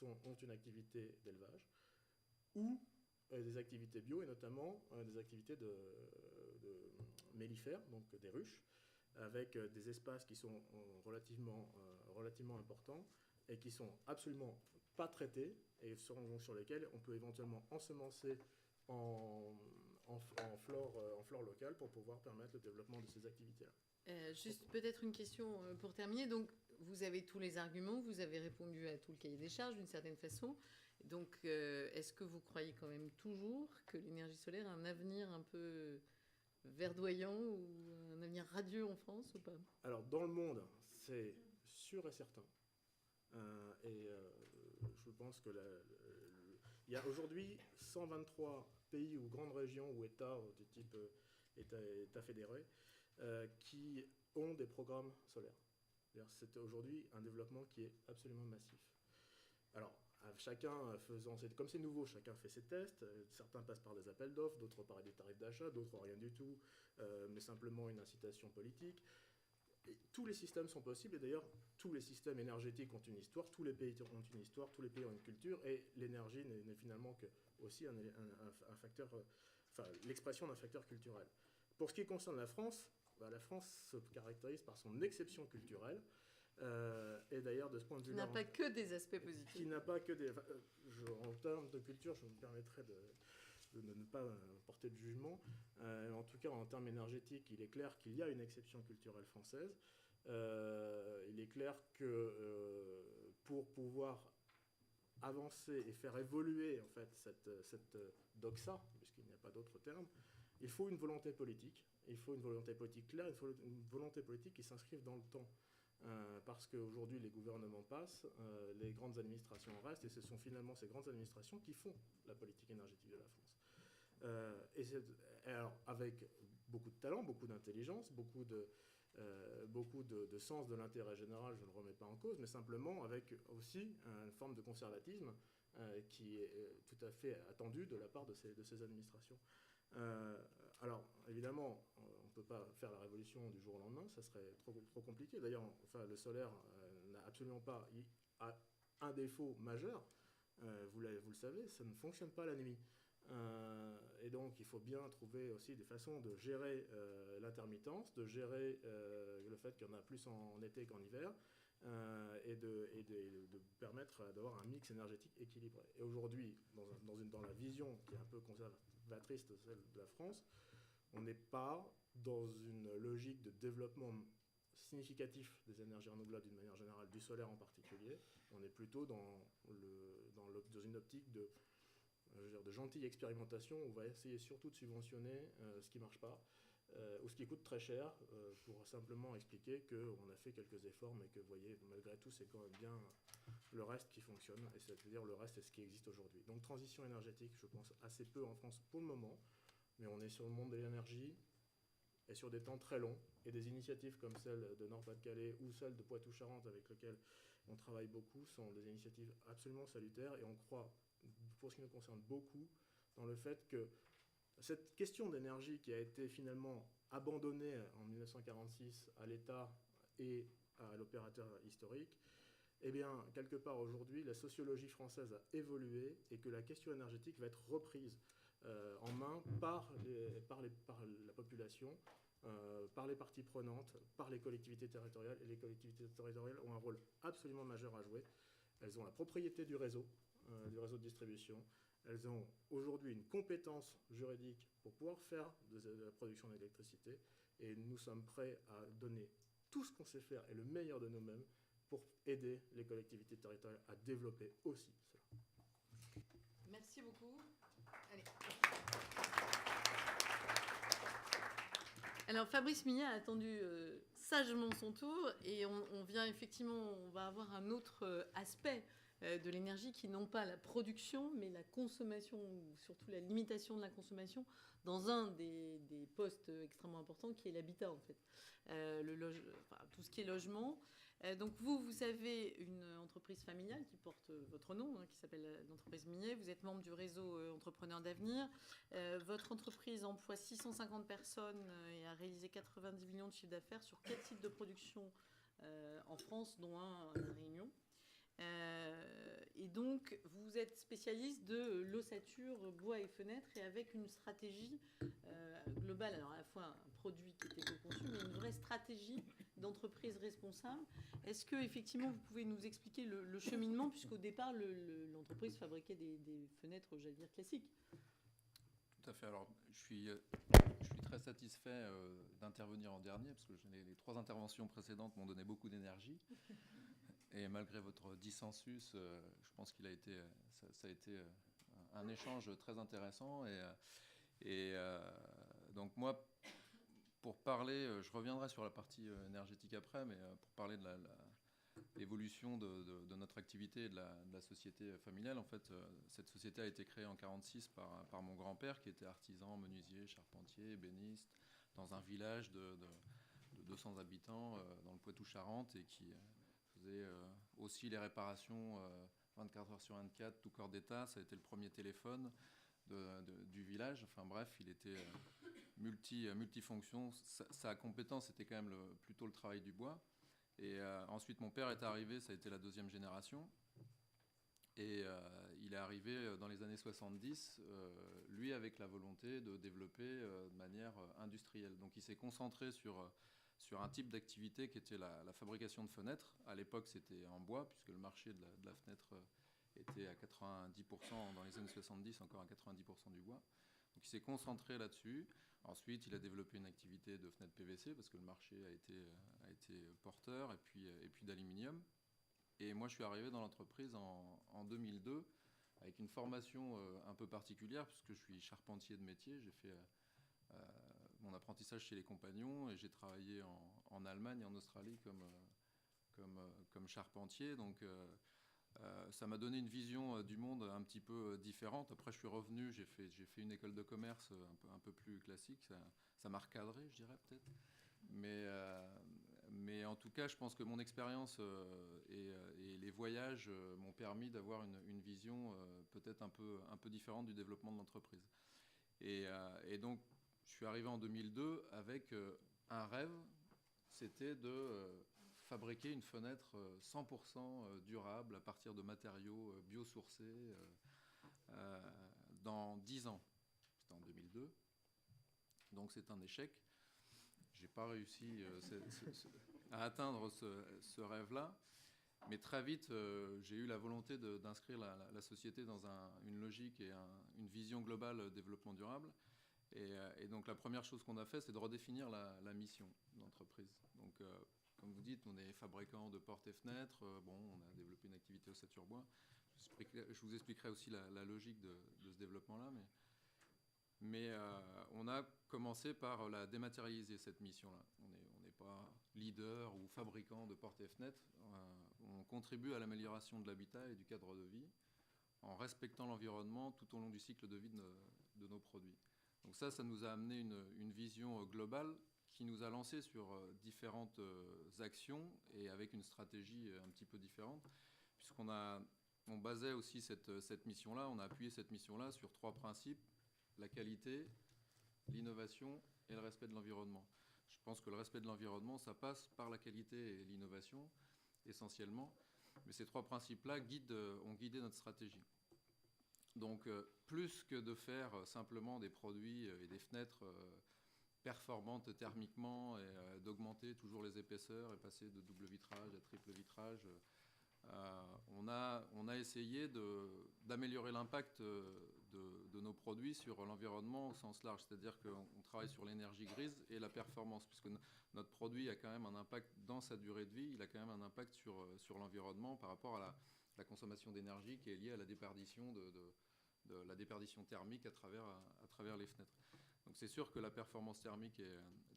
[SPEAKER 5] ont une activité d'élevage, ou des activités bio, et notamment des activités de mellifères, donc des ruches, avec des espaces qui sont relativement importants et qui sont absolument pas traités et sur lesquels on peut éventuellement ensemencer en flore locale pour pouvoir permettre le développement de ces activités-là.
[SPEAKER 1] Juste peut-être une question pour terminer. Donc, vous avez tous les arguments, vous avez répondu à tout le cahier des charges d'une certaine façon. Donc, est-ce que vous croyez quand même toujours que l'énergie solaire a un avenir un peu verdoyant ou un avenir radieux en France ou pas?
[SPEAKER 5] Alors, dans le monde, c'est sûr et certain. Je pense que il y a aujourd'hui 123 pays ou grandes régions ou États du type État fédéré qui ont des programmes solaires. C'est aujourd'hui un développement qui est absolument massif. Alors, chacun faisant, comme c'est nouveau, chacun fait ses tests. Certains passent par des appels d'offres, d'autres par des tarifs d'achat, d'autres rien du tout, mais simplement une incitation politique. Et tous les systèmes sont possibles, et d'ailleurs, tous les systèmes énergétiques ont une histoire, tous les pays ont une histoire, tous les pays ont une culture, et l'énergie n'est finalement que aussi un facteur, l'expression d'un facteur culturel. Pour ce qui concerne la France se caractérise par son exception culturelle, et d'ailleurs, de ce point de vue-là...
[SPEAKER 1] Qui n'a pas que des aspects positifs.
[SPEAKER 5] Qui n'a pas que des... en termes de culture, je me permettrai de ne pas porter de jugement. En tout cas, en termes énergétiques, il est clair qu'il y a une exception culturelle française. Il est clair que pour pouvoir avancer et faire évoluer en fait cette doxa, puisqu'il n'y a pas d'autre terme, Il faut une volonté politique. Il faut une volonté politique claire, il faut une volonté politique qui s'inscrive dans le temps. Parce qu'aujourd'hui, les gouvernements passent, les grandes administrations restent, et ce sont finalement ces grandes administrations qui font la politique énergétique de la France. Alors, avec beaucoup de talent, beaucoup d'intelligence, beaucoup de sens de l'intérêt général, je ne le remets pas en cause, mais simplement avec aussi une forme de conservatisme qui est tout à fait attendue de la part de ces administrations. Alors, évidemment, on ne peut pas faire la révolution du jour au lendemain, ça serait trop compliqué. D'ailleurs, enfin, le solaire n'a absolument pas un défaut majeur. Vous le savez, ça ne fonctionne pas la nuit. Et donc, il faut bien trouver aussi des façons de gérer l'intermittence, de gérer le fait qu'il y en a plus en été qu'en hiver, et de permettre d'avoir un mix énergétique équilibré. Et aujourd'hui, dans la vision qui est un peu conservatrice de celle de la France, on n'est pas dans une logique de développement significatif des énergies renouvelables d'une manière générale, du solaire en particulier. On est plutôt dans une optique de gentille expérimentation où on va essayer surtout de subventionner ce qui ne marche pas ou ce qui coûte très cher pour simplement expliquer qu'on a fait quelques efforts mais que, vous voyez, malgré tout, c'est quand même bien le reste qui fonctionne, et c'est-à-dire le reste, c'est ce qui existe aujourd'hui. Donc transition énergétique, je pense assez peu en France pour le moment, mais on est sur le monde de l'énergie et sur des temps très longs, et des initiatives comme celle de Nord-Pas-de-Calais ou celle de Poitou-Charentes avec lesquelles on travaille beaucoup sont des initiatives absolument salutaires, et on croit, pour ce qui nous concerne, beaucoup dans le fait que cette question d'énergie qui a été finalement abandonnée en 1946 à l'État et à l'opérateur historique, eh bien, quelque part aujourd'hui, la sociologie française a évolué et que la question énergétique va être reprise en main par la population, par les parties prenantes, par les collectivités territoriales. Et les collectivités territoriales ont un rôle absolument majeur à jouer. Elles ont la propriété du réseau de distribution. Elles ont aujourd'hui une compétence juridique pour pouvoir faire de la production d'électricité. Et nous sommes prêts à donner tout ce qu'on sait faire et le meilleur de nous-mêmes pour aider les collectivités territoriales à développer aussi cela.
[SPEAKER 1] Merci beaucoup. Allez. Alors Fabrice Millet a attendu sagement son tour, et on va avoir un autre aspect de l'énergie qui non pas la production mais la consommation, ou surtout la limitation de la consommation dans un des postes extrêmement importants qui est l'habitat en fait, tout ce qui est logement. Donc vous avez une entreprise familiale qui porte votre nom, qui s'appelle l'entreprise Millet. Vous êtes membre du réseau Entrepreneurs d'Avenir. Votre entreprise emploie 650 personnes et a réalisé 90 millions de chiffre d'affaires sur 4 sites de production en France, dont un à La Réunion. Et donc, vous êtes spécialiste de l'ossature, bois et fenêtres, et avec une stratégie globale, alors à la fois un produit qui était co-conçu, mais une vraie stratégie d'entreprise responsable. Est-ce que effectivement vous pouvez nous expliquer le cheminement, puisqu'au départ l'entreprise fabriquait des fenêtres, j'allais dire, classiques?
[SPEAKER 6] Tout à fait. Alors, je suis très satisfait d'intervenir en dernier, parce que les 3 interventions précédentes m'ont donné beaucoup d'énergie. Et malgré votre dissensus, je pense qu'il a été, ça a été un échange très intéressant. Et donc moi, pour parler, je reviendrai sur la partie énergétique après, mais pour parler de l'évolution de notre activité et de la société familiale, en fait, cette société a été créée en 1946 par mon grand-père, qui était artisan, menuisier, charpentier, ébéniste, dans un village de 200 habitants dans le Poitou-Charentes, et qui faisait aussi les réparations 24 heures sur 24, tout corps d'état. Ça a été le premier téléphone du village. Enfin bref, il était multifonction. Sa compétence était quand même plutôt le travail du bois. Et ensuite, mon père est arrivé, ça a été la 2e génération. Et il est arrivé dans les années 70, lui avec la volonté de développer de manière industrielle. Donc il s'est concentré sur un type d'activité qui était la fabrication de fenêtres. À l'époque, c'était en bois, puisque le marché de la fenêtre était à 90%, dans les années 70, encore à 90% du bois. Donc il s'est concentré là-dessus. Ensuite, il a développé une activité de fenêtres PVC, parce que le marché a été porteur, et puis d'aluminium. Et moi, je suis arrivé dans l'entreprise en 2002, avec une formation un peu particulière, puisque je suis charpentier de métier. J'ai fait mon apprentissage chez les Compagnons et j'ai travaillé en Allemagne et en Australie comme charpentier. Donc ça m'a donné une vision du monde un petit peu différente. Après, je suis revenu, j'ai fait une école de commerce un peu plus classique. Ça m'a recadré, je dirais peut-être. Mais en tout cas, je pense que mon expérience et les voyages m'ont permis d'avoir une vision peut-être un peu différente du développement de l'entreprise. Et donc, je suis arrivé en 2002 avec un rêve, c'était de fabriquer une fenêtre 100% durable à partir de matériaux biosourcés dans 10 ans. C'était en 2002. Donc c'est un échec. Je n'ai pas réussi à atteindre ce rêve-là. Mais très vite, j'ai eu la volonté d'inscrire la société dans une logique et une vision globale de développement durable. Et donc la première chose qu'on a fait, c'est de redéfinir la mission de l'entreprise. Donc comme vous dites, on est fabricant de portes et fenêtres. On a développé une activité au Saturbois. Je vous expliquerai aussi la logique de ce développement-là. Mais on a commencé par la dématérialiser, cette mission-là. On n'est pas leader ou fabricant de portes et fenêtres. On contribue à l'amélioration de l'habitat et du cadre de vie en respectant l'environnement tout au long du cycle de vie de nos produits. Donc ça nous a amené une vision globale qui nous a lancé sur différentes actions et avec une stratégie un petit peu différente, puisqu'on basait aussi cette mission-là, on a appuyé cette mission-là sur 3 principes: la qualité, l'innovation et le respect de l'environnement. Je pense que le respect de l'environnement, ça passe par la qualité et l'innovation, essentiellement. Mais ces 3 principes-là ont guidé notre stratégie. Donc, plus que de faire simplement des produits et des fenêtres performantes thermiquement et d'augmenter toujours les épaisseurs et passer de double vitrage à triple vitrage, on a essayé d'améliorer l'impact de nos produits sur l'environnement au sens large. C'est-à-dire qu'on travaille sur l'énergie grise et la performance, puisque notre produit a quand même un impact dans sa durée de vie, il a quand même un impact sur l'environnement par rapport à la consommation d'énergie qui est liée à la déperdition de la déperdition thermique à travers les fenêtres. Donc c'est sûr que la performance thermique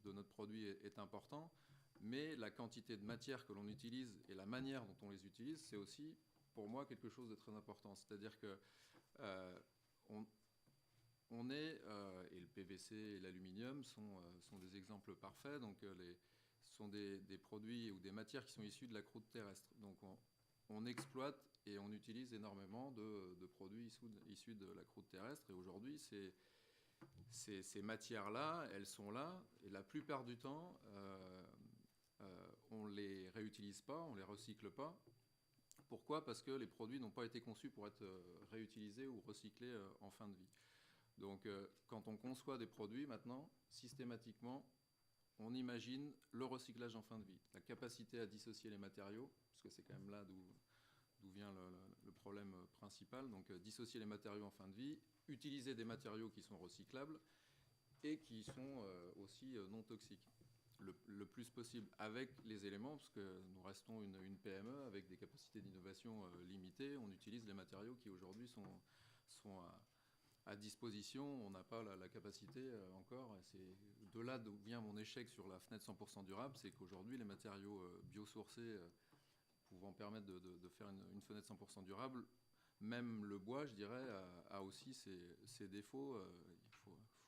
[SPEAKER 6] de notre produit est importante, mais la quantité de matière que l'on utilise et la manière dont on les utilise, c'est aussi pour moi quelque chose de très important. C'est-à-dire que et le PVC et l'aluminium sont des exemples parfaits. Donc ce sont des produits ou des matières qui sont issues de la croûte terrestre. Donc on exploite et on utilise énormément de produits issus de la croûte terrestre. Et aujourd'hui, ces matières-là, elles sont là. Et la plupart du temps, on ne les réutilise pas, on ne les recycle pas. Pourquoi ? Parce que les produits n'ont pas été conçus pour être réutilisés ou recyclés en fin de vie. Donc, quand on conçoit des produits, maintenant, systématiquement, on imagine le recyclage en fin de vie, la capacité à dissocier les matériaux, parce que c'est quand même là d'où vient le problème principal. Donc, dissocier les matériaux en fin de vie, utiliser des matériaux qui sont recyclables et qui sont aussi non toxiques. Le plus possible avec les éléments, parce que nous restons une PME avec des capacités d'innovation limitées. On utilise les matériaux qui aujourd'hui sont à disposition. On n'a pas la capacité encore. Et c'est de là d'où vient mon échec sur la fenêtre 100% durable, c'est qu'aujourd'hui les matériaux biosourcés pouvant permettre de faire une fenêtre 100% durable, même le bois, je dirais, a aussi ses défauts.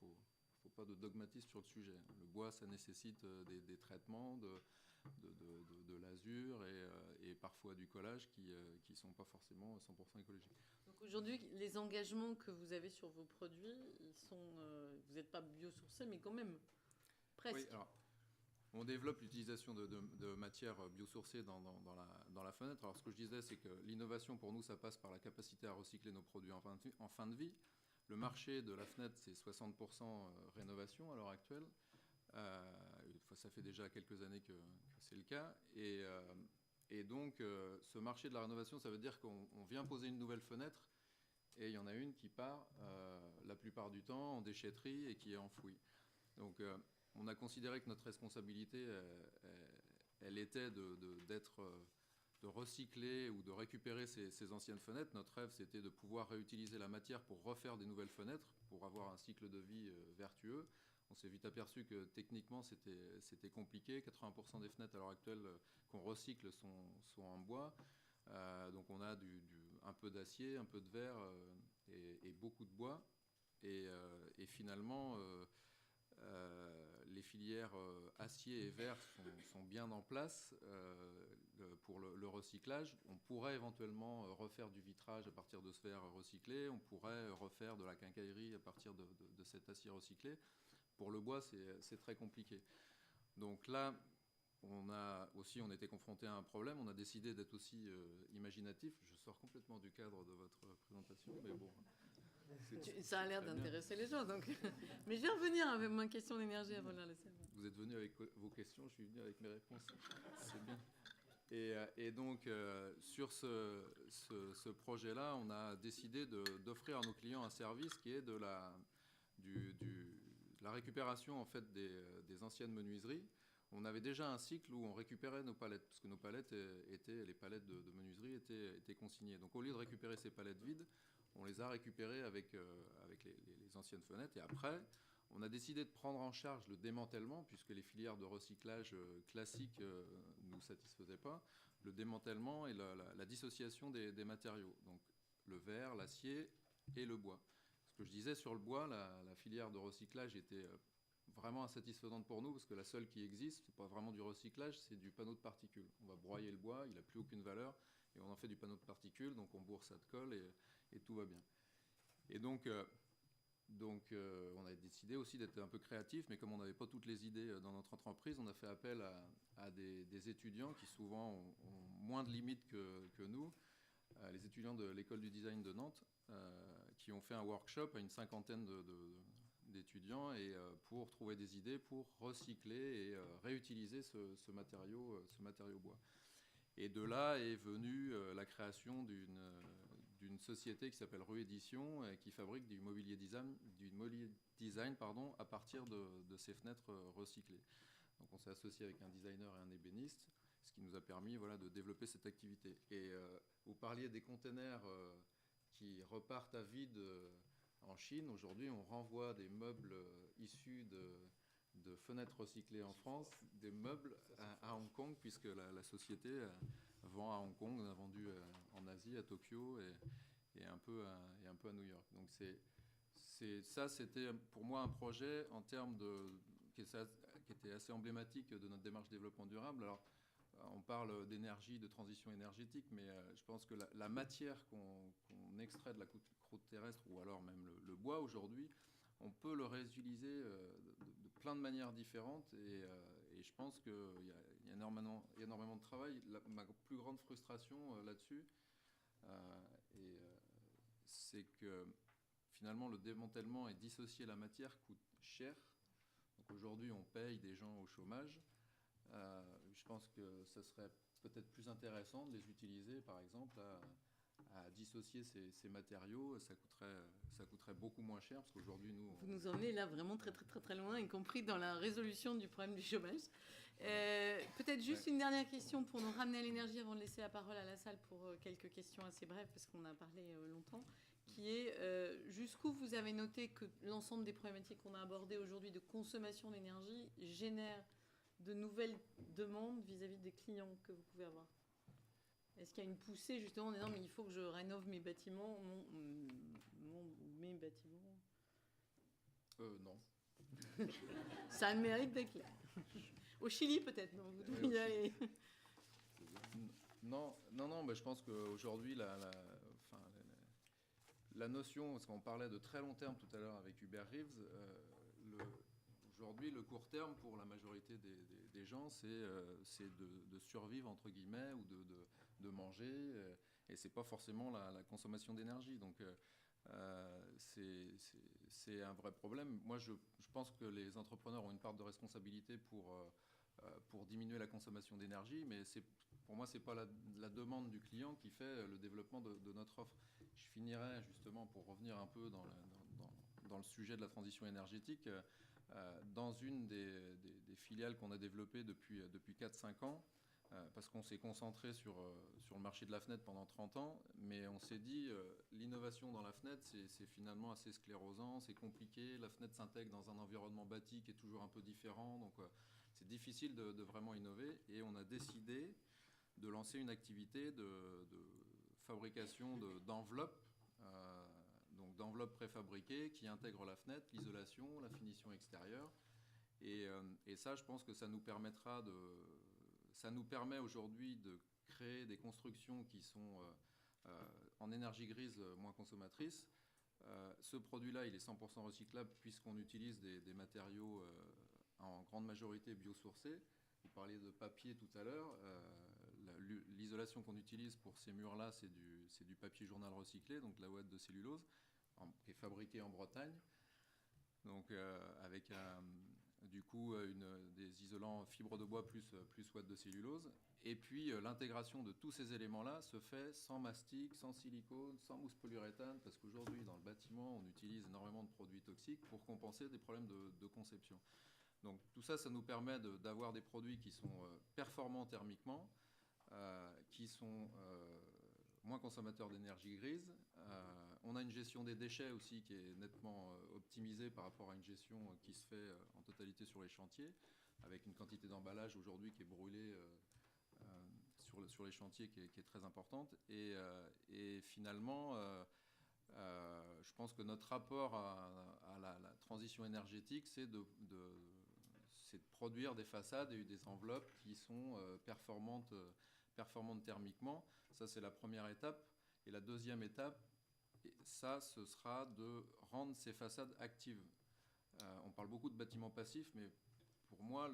[SPEAKER 6] Il faut pas de dogmatisme sur le sujet. Le bois, ça nécessite des traitements, de l'azur et parfois du collage qui sont pas forcément 100% écologiques.
[SPEAKER 1] Donc aujourd'hui, les engagements que vous avez sur vos produits, vous n'êtes pas biosourcés, mais quand même, presque.
[SPEAKER 6] Oui, alors, on développe l'utilisation de matières biosourcées dans la fenêtre. Alors ce que je disais, c'est que l'innovation pour nous, ça passe par la capacité à recycler nos produits en fin de vie. Le marché de la fenêtre, c'est 60% rénovation à l'heure actuelle. Ça fait déjà quelques années que c'est le cas. Et donc, ce marché de la rénovation, ça veut dire qu'on vient poser une nouvelle fenêtre et il y en a une qui part la plupart du temps en déchetterie et qui est enfouie. Donc, on a considéré que notre responsabilité, elle était de recycler ou de récupérer ces anciennes fenêtres. Notre rêve, c'était de pouvoir réutiliser la matière pour refaire des nouvelles fenêtres, pour avoir un cycle de vie vertueux. On s'est vite aperçu que techniquement c'était compliqué. 80% des fenêtres à l'heure actuelle qu'on recycle sont en bois. Donc on a un peu d'acier, un peu de verre et beaucoup de bois. Et finalement, les filières acier et verre sont bien en place pour le recyclage. On pourrait éventuellement refaire du vitrage à partir de ce verre recyclé. On pourrait refaire de la quincaillerie à partir de cet acier recyclé. Pour le bois, c'est très compliqué. Donc là, on était confronté à un problème. On a décidé d'être aussi imaginatif. Je sors complètement du cadre de votre présentation, mais bon.
[SPEAKER 1] Ça a l'air d'intéresser les gens. Donc. Mais je vais revenir avec ma question d'énergie avant de la laisser.
[SPEAKER 6] Vous êtes venu avec vos questions, je suis venu avec mes réponses. C'est bien. Et donc, sur ce projet-là, on a décidé d'offrir à nos clients un service qui est de la récupération en fait, des anciennes menuiseries. On avait déjà un cycle où on récupérait nos palettes, parce que nos palettes les palettes de menuiserie étaient consignées. Donc, au lieu de récupérer ces palettes vides, on les a récupérées avec les anciennes fenêtres. Et après, on a décidé de prendre en charge le démantèlement, puisque les filières de recyclage classiques ne nous satisfaisaient pas, le démantèlement et la dissociation des matériaux. Donc, le verre, l'acier et le bois. Ce que je disais sur le bois, la filière de recyclage était vraiment insatisfaisante pour nous, parce que la seule qui existe, c'est pas vraiment du recyclage, c'est du panneau de particules. On va broyer le bois, il n'a plus aucune valeur, et on en fait du panneau de particules, donc on bourre ça de colle et tout va bien. Et donc on a décidé aussi d'être un peu créatif, mais comme on n'avait pas toutes les idées dans notre entreprise, on a fait appel à des étudiants qui souvent ont moins de limites que nous, les étudiants de l'école du design de Nantes, qui ont fait un workshop à une cinquantaine d'étudiants et pour trouver des idées pour recycler et réutiliser ce matériau bois. Et de là est venue la création d'une société qui s'appelle Rue Édition et qui fabrique du mobilier design à partir de ces fenêtres recyclées. Donc on s'est associé avec un designer et un ébéniste, ce qui nous a permis de développer cette activité. Et vous parliez des containers qui repartent à vide en Chine. Aujourd'hui, on renvoie des meubles issus de fenêtres recyclées en France, des meubles à Hong Kong, puisque la société vend à Hong Kong, on a vendu en Asie, à Tokyo et un peu à New York. Donc c'était pour moi un projet en termes qui était assez emblématique de notre démarche développement durable. Alors, on parle d'énergie, de transition énergétique, mais je pense que la matière qu'on extrait de la croûte terrestre, ou alors même le bois aujourd'hui, on peut le réutiliser de plein de manières différentes. Et je pense qu'il y a énormément de travail. Ma plus grande frustration là-dessus, c'est que finalement le démantèlement et dissocier la matière coûte cher. Donc aujourd'hui, on paye des gens au chômage. Je pense que ce serait peut-être plus intéressant de les utiliser, par exemple, à dissocier ces matériaux. Ça coûterait beaucoup moins cher, parce qu'aujourd'hui, nous...
[SPEAKER 1] Vous nous emmenez là vraiment très, très, très, très loin, y compris dans la résolution du problème du chômage. Peut-être juste une dernière question pour nous ramener à l'énergie avant de laisser la parole à la salle pour quelques questions assez brèves, parce qu'on a parlé longtemps, qui est jusqu'où vous avez noté que l'ensemble des problématiques qu'on a abordées aujourd'hui de consommation d'énergie génèrent de nouvelles demandes vis-à-vis des clients que vous pouvez avoir. Est-ce qu'il y a une poussée justement en disant mais il faut que je rénove mes bâtiments, mes bâtiments
[SPEAKER 6] Non.
[SPEAKER 1] Ça mérite d'être clair. Au Chili peut-être, non, vous devriez y aller.
[SPEAKER 6] Non, mais je pense qu'aujourd'hui la notion, parce qu'on parlait de très long terme tout à l'heure avec Hubert Reeves, aujourd'hui, le court terme pour la majorité des gens, c'est de survivre, entre guillemets, ou de manger, et c'est pas forcément la consommation d'énergie. Donc, c'est un vrai problème. Moi, je pense que les entrepreneurs ont une part de responsabilité pour diminuer la consommation d'énergie, mais pour moi, c'est pas la demande du client qui fait le développement de notre offre. Je finirai justement, pour revenir un peu dans le sujet de la transition énergétique, dans une des filiales qu'on a développées depuis 4-5 ans, parce qu'on s'est concentré sur le marché de la fenêtre pendant 30 ans, mais on s'est dit, l'innovation dans la fenêtre, c'est finalement assez sclérosant, c'est compliqué, la fenêtre s'intègre dans un environnement bâti qui est toujours un peu différent, donc c'est difficile de vraiment innover, et on a décidé de lancer une activité de fabrication d'enveloppes, donc d'enveloppes préfabriquées qui intègrent la fenêtre, l'isolation, la finition extérieure, et ça, je pense que ça nous permettra ça nous permet aujourd'hui de créer des constructions qui sont en énergie grise moins consommatrices. Ce produit-là, il est 100% recyclable puisqu'on utilise des matériaux en grande majorité biosourcés. Vous parliez de papier tout à l'heure. L'isolation qu'on utilise pour ces murs-là, c'est du papier journal recyclé, donc de la ouate de cellulose, qui est fabriquée en Bretagne. Donc avec du coup des isolants fibres de bois plus ouate de cellulose. Et puis l'intégration de tous ces éléments-là se fait sans mastic, sans silicone, sans mousse polyuréthane, parce qu'aujourd'hui dans le bâtiment on utilise énormément de produits toxiques pour compenser des problèmes de conception. Donc tout ça, ça nous permet d'avoir des produits qui sont performants thermiquement, qui sont moins consommateurs d'énergie grise. On a une gestion des déchets aussi qui est nettement optimisée par rapport à une gestion qui se fait en totalité sur les chantiers, avec une quantité d'emballage aujourd'hui qui est brûlée sur les chantiers qui est très importante. Et finalement, je pense que notre rapport à la transition énergétique, c'est de produire des façades et des enveloppes qui sont performantes thermiquement. Ça, c'est la première étape. Et la deuxième étape, ça, ce sera de rendre ces façades actives. On parle beaucoup de bâtiments passifs, mais pour moi,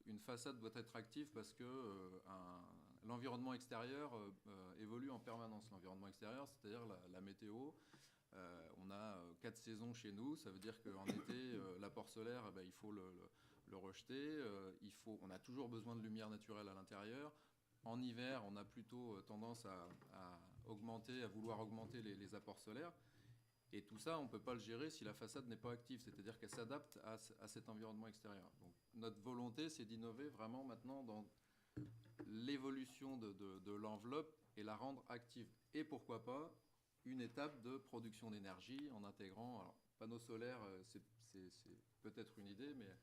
[SPEAKER 6] une façade doit être active parce que l'environnement extérieur évolue en permanence. L'environnement extérieur, c'est-à-dire la météo. On a 4 saisons chez nous. Ça veut dire qu'en été, l'apport solaire, il faut le rejeter. On a toujours besoin de lumière naturelle à l'intérieur. En hiver, on a plutôt tendance à vouloir augmenter les apports solaires. Et tout ça, on ne peut pas le gérer si la façade n'est pas active, c'est-à-dire qu'elle s'adapte à cet environnement extérieur. Donc, notre volonté, c'est d'innover vraiment maintenant dans l'évolution de l'enveloppe et la rendre active. Et pourquoi pas une étape de production d'énergie en intégrant, alors panneaux solaires, c'est peut-être une idée, mais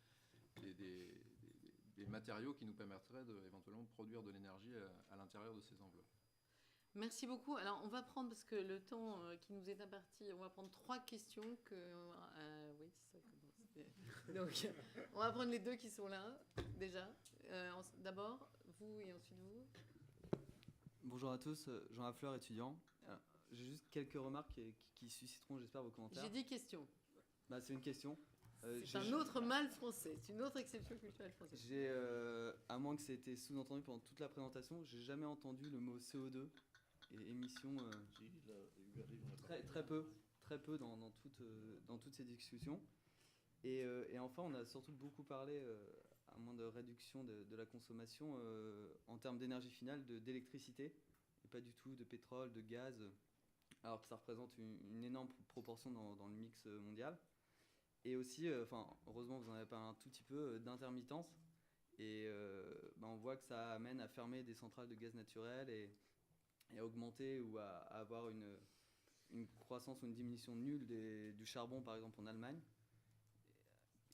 [SPEAKER 6] des matériaux qui nous permettraient éventuellement de produire de l'énergie à l'intérieur de ces enveloppes.
[SPEAKER 1] Merci beaucoup. Alors, on va prendre, parce que le temps qui nous est imparti, on va prendre 3 questions. Oui, c'est ça. Donc, on va prendre les 2 qui sont là, déjà. D'abord, vous et ensuite vous.
[SPEAKER 7] Bonjour à tous, Jean Lafleur, étudiant. J'ai juste quelques remarques qui susciteront, j'espère, vos commentaires.
[SPEAKER 1] J'ai dit question.
[SPEAKER 7] C'est une question.
[SPEAKER 1] C'est un autre mal français, c'est une autre exception culturelle française.
[SPEAKER 7] À moins que ça ait été sous-entendu pendant toute la présentation, j'ai jamais entendu le mot CO2 et émissions. Très peu dans toutes ces discussions. Et enfin, on a surtout beaucoup parlé, à moins de réduction de la consommation, en termes d'énergie finale, d'électricité, et pas du tout de pétrole, de gaz, alors que ça représente une énorme proportion dans le mix mondial. Et aussi, heureusement, vous en avez parlé un tout petit peu, d'intermittence. Et on voit que ça amène à fermer des centrales de gaz naturel et à augmenter ou à avoir une croissance ou une diminution nulle du charbon, par exemple, en Allemagne.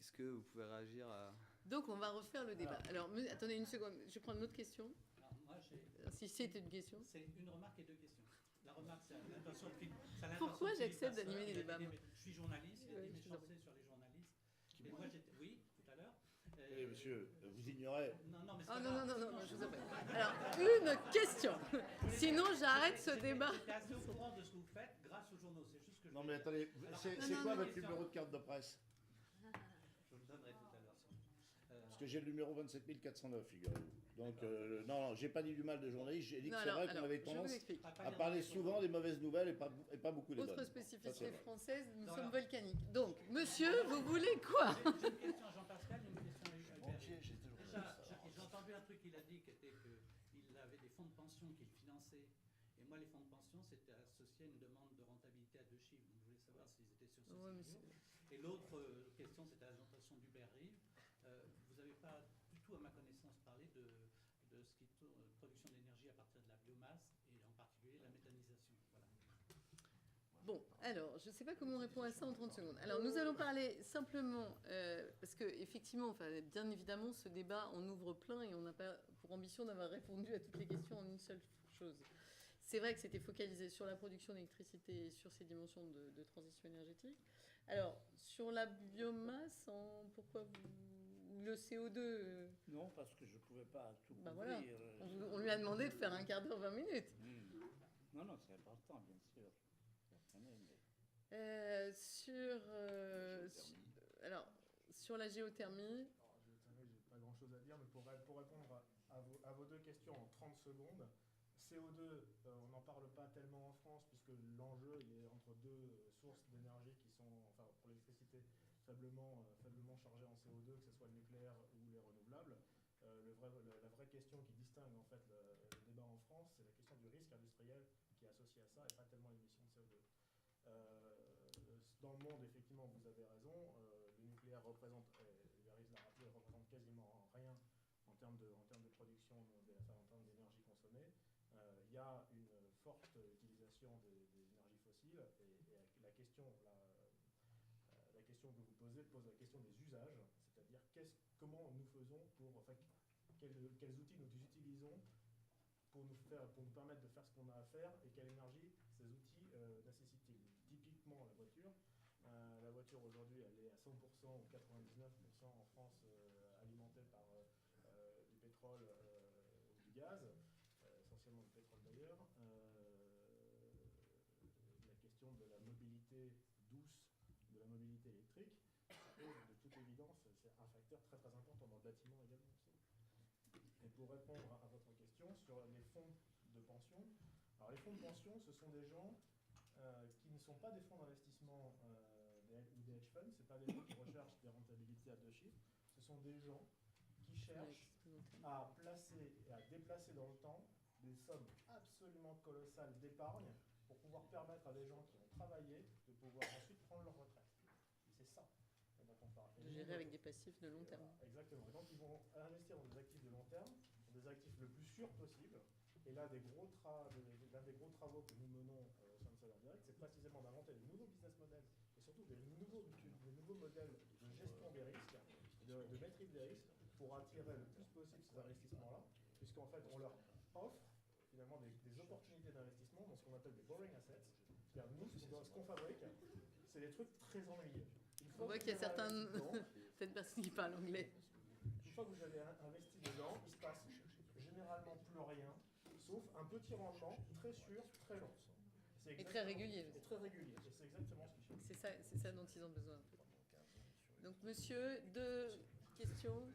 [SPEAKER 7] Est-ce que vous pouvez réagir à...
[SPEAKER 1] Donc, on va refaire le débat. Alors, attendez une seconde, je prends une autre question.
[SPEAKER 8] Alors, moi,
[SPEAKER 1] si c'est une question.
[SPEAKER 8] C'est une remarque et 2 questions. La remarque, c'est l'intention.
[SPEAKER 1] Pourquoi j'accepte d'animer les débats?
[SPEAKER 8] Je suis journaliste, il a dit méchanceté sur les journalistes. Et moi, oui, tout à l'heure.
[SPEAKER 3] Oui, monsieur, vous ignorez.
[SPEAKER 8] Non, mais
[SPEAKER 1] non, je vous en prie. Alors, une question. Sinon, j'arrête ce débat.
[SPEAKER 8] Je suis assez au courant de ce que vous faites grâce aux journaux. C'est juste que
[SPEAKER 3] Non, mais attendez, c'est quoi votre numéro de carte de presse?
[SPEAKER 8] Je vous le donnerai tout à l'heure.
[SPEAKER 3] Parce que j'ai le numéro 27409, figurez-vous. Donc, non, j'ai pas dit du mal de journalistes, j'ai dit que c'est vrai qu'on avait tendance à parler souvent des mauvaises nouvelles et pas beaucoup des bonnes.
[SPEAKER 1] Autre spécificité française, nous sommes volcaniques. Donc, monsieur, vous voulez quoi?
[SPEAKER 8] J'ai une question à Jean-Pascal et une question à Hubert. Déjà, j'ai entendu un truc qu'il a dit, qui était qu'il avait des fonds de pension qu'il finançait. Et moi, les fonds de pension, c'était associé à une demande de rentabilité à 2 chiffres. Donc, je voulais savoir s'ils étaient sur ce sujet. Et l'autre question, c'était la présentation d'Hubert Reeves. Vous n'avez pas du tout, à ma connaissance, parlé de ce qui gaz, et en particulier la méthanisation. Voilà.
[SPEAKER 1] Bon, alors, je ne sais pas comment on répond à ça en 30 secondes. Alors, nous allons parler simplement, parce que effectivement, enfin, bien évidemment, ce débat en ouvre plein et on n'a pas pour ambition d'avoir répondu à toutes les questions en une seule chose. C'est vrai que c'était focalisé sur la production d'électricité et sur ces dimensions de transition énergétique. Alors, sur la biomasse, pourquoi le CO2
[SPEAKER 2] Non, parce que je ne pouvais pas tout couvrir.
[SPEAKER 1] Voilà. On lui a demandé de faire un quart d'heure, 20 minutes.
[SPEAKER 2] Non, non, c'est important, bien sûr.
[SPEAKER 1] Alors, sur la géothermie.
[SPEAKER 5] Géothermie, j'ai pas grand-chose à dire, mais pour répondre à vos deux questions en 30 secondes, CO2, on n'en parle pas tellement en France, puisque l'enjeu il est entre deux sources d'énergie qui sont, enfin, pour l'électricité, faiblement chargées en CO2, que ce soit le nucléaire ou les renouvelables. La vraie question qui distingue en fait le débat en France, c'est la question du risque industriel qui est associé à ça et pas tellement l'émission de CO2. Dans le monde, effectivement, vous avez raison, le nucléaire représente, Iris l'a rappelé, représente quasiment rien en termes de production, en termes d'énergie consommée. Il y a une forte utilisation des énergies fossiles et la question que vous posez pose la question des usages, c'est-à-dire comment nous faisons quels outils nous utilisons pour nous permettre de faire ce qu'on a à faire et quelle énergie ces outils nécessitent-ils. Typiquement la voiture aujourd'hui elle est à 100% ou 99% en France alimentée par du pétrole ou du gaz, essentiellement du pétrole d'ailleurs. La question de la mobilité douce, de la mobilité électrique, de toute évidence, c'est un facteur très très important dans le bâtiment également aussi. Et pour répondre à votre question sur les fonds de pension, alors les fonds de pension, ce sont des gens qui ne sont pas des fonds d'investissement ou des hedge funds, ce ne sont pas des gens qui recherchent des rentabilités à deux chiffres, ce sont des gens qui cherchent à placer et à déplacer dans le temps des sommes absolument colossales d'épargne pour pouvoir permettre à des gens qui ont travaillé de pouvoir ensuite prendre leur retraite. C'est ça dont on parle.
[SPEAKER 1] De gérer avec des passifs de long terme.
[SPEAKER 5] Voilà, exactement. Et donc ils vont investir dans des actifs de long terme, dans des actifs le plus sûrs possible. Et l'un des gros travaux que nous menons au sein de Salaire Direct, c'est précisément d'inventer de nouveaux business models et surtout des nouveaux modèles de gestion des risques, de maîtrise des risques, pour attirer le plus possible ces investissements-là, puisqu'en fait on leur offre finalement des opportunités d'investissement dans ce qu'on appelle des boring assets. C'est-à-dire nous, ce qu'on fabrique, c'est des trucs très ennuyeux.
[SPEAKER 1] On voit qu'il y a certaines personnes qui parlent anglais.
[SPEAKER 5] Une fois que vous avez investi dedans, il se passe généralement plus rien, sauf un petit rendement très sûr, très long.
[SPEAKER 1] Et très régulier.
[SPEAKER 5] Et très régulier. Et c'est exactement ce qu'ils cherchent.
[SPEAKER 1] C'est ça dont ils ont besoin. Donc, monsieur, deux questions.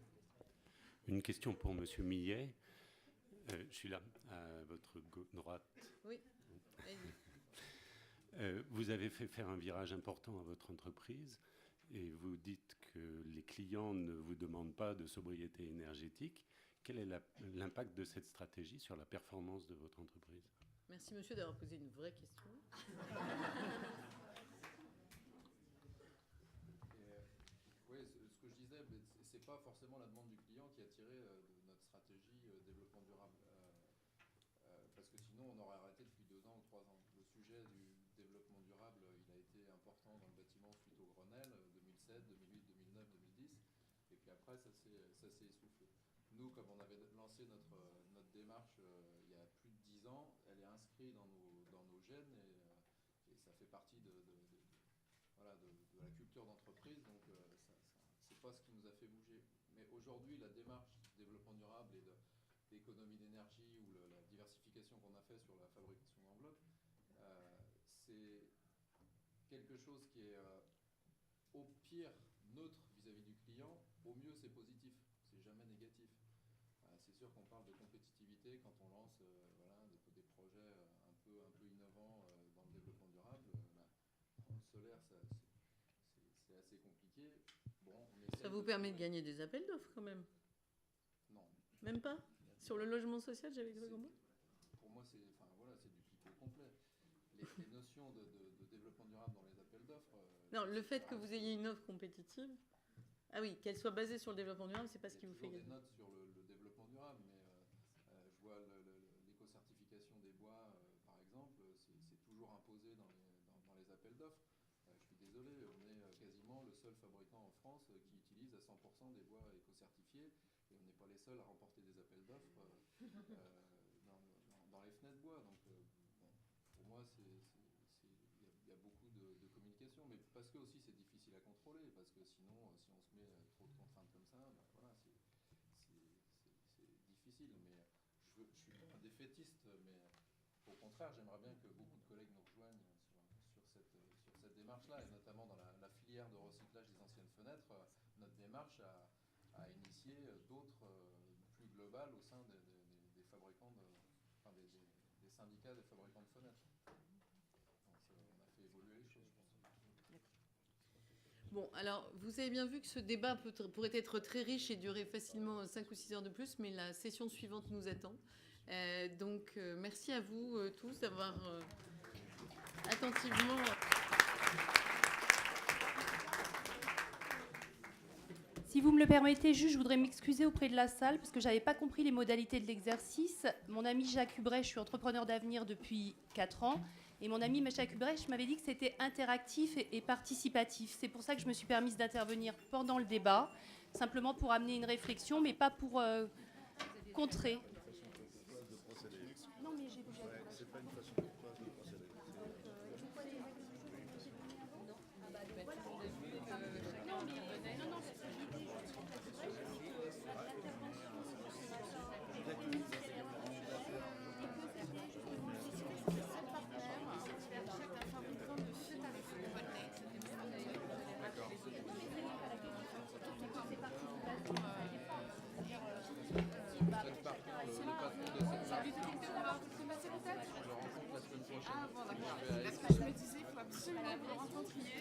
[SPEAKER 9] Une question pour monsieur Millet. Je suis là, à votre droite.
[SPEAKER 1] Oui, allez-y.
[SPEAKER 9] Vous avez fait faire un virage important à votre entreprise et vous dites que les clients ne vous demandent pas de sobriété énergétique. Quel est l'impact de cette stratégie sur la performance de votre entreprise ?
[SPEAKER 1] Merci monsieur d'avoir posé une vraie question.
[SPEAKER 6] Oui, ce que je disais, c'est pas forcément la demande du client qui a tiré de notre stratégie développement durable. Parce que sinon, on aurait arrêté depuis 2 ans ou 3 ans. Le sujet du développement durable, il a été important dans le bâtiment suite au Grenelle, 2007, 2008, 2009, 2010. Et puis après, ça s'est essoufflé. Nous, comme on avait lancé notre démarche il y a plus de 10 ans, elle est inscrite dans nos gènes et ça fait partie de la culture d'entreprise. Donc, c'est pas ce qui nous a fait bouger. Mais aujourd'hui, la démarche développement durable et d'économie d'énergie ou la diversification qu'on a fait sur la fabrication d'enveloppes, c'est quelque chose qui est au pire neutre vis-à-vis du client, au mieux c'est positif, c'est jamais négatif. C'est sûr qu'on parle de compétitivité quand on lance des projets un peu innovants dans le développement durable. Dans le solaire, c'est assez compliqué. Bon,
[SPEAKER 1] ça vous permet de gagner des appels d'offres quand même?
[SPEAKER 6] Non.
[SPEAKER 1] Même pas? Sur le logement social, j'avais cru comprendre.
[SPEAKER 6] Pour moi, c'est du pipeau complet. Les notions de développement durable dans les appels d'offres...
[SPEAKER 1] non, le fait que vous ayez une offre compétitive... Ah oui, qu'elle soit basée sur le développement durable, c'est pas ce qui vous fait gagner.
[SPEAKER 6] Il y a des notes sur le développement durable, mais je vois l'éco-certification des les appels d'offres. Je suis désolé, on est quasiment le seul fabricant en France qui utilise à 100% des bois éco-certifiés, et on n'est pas les seuls à remporter des appels d'offres dans les fenêtres bois. Donc, bon, pour moi, il y a beaucoup de communication, mais parce que aussi c'est difficile à contrôler, parce que sinon, si on se met trop de contraintes comme ça, ben voilà, c'est difficile. Mais je suis pas un défaitiste, mais au contraire, j'aimerais bien que beaucoup de collègues nous rejoignent sur cette démarche-là, et notamment dans la filière de recyclage des anciennes fenêtres. Notre démarche a initié d'autres plus globales au sein des fabricants, des syndicats des fabricants de fenêtres. Donc, on a fait évoluer les choses, je pense.
[SPEAKER 1] Bon, alors, vous avez bien vu que ce débat pourrait être très riche et durer facilement 5 ou 6 heures de plus, mais la session suivante nous attend. Donc, merci à vous tous d'avoir attentivement...
[SPEAKER 4] Si vous me le permettez, juste, je voudrais m'excuser auprès de la salle parce que je n'avais pas compris les modalités de l'exercice. Mon ami Jacques Hubrecht, je suis entrepreneur d'avenir depuis 4 ans, et mon ami Jacques Hubrecht m'avait dit que c'était interactif et participatif. C'est pour ça que je me suis permise d'intervenir pendant le débat, simplement pour amener une réflexion, mais pas pour contrer. Non, mais j'ai déjà...
[SPEAKER 3] C'est pas une façon de procéder.
[SPEAKER 10] Ah bon, d'accord. Parce que je me disais, il faut absolument que vous rencontriez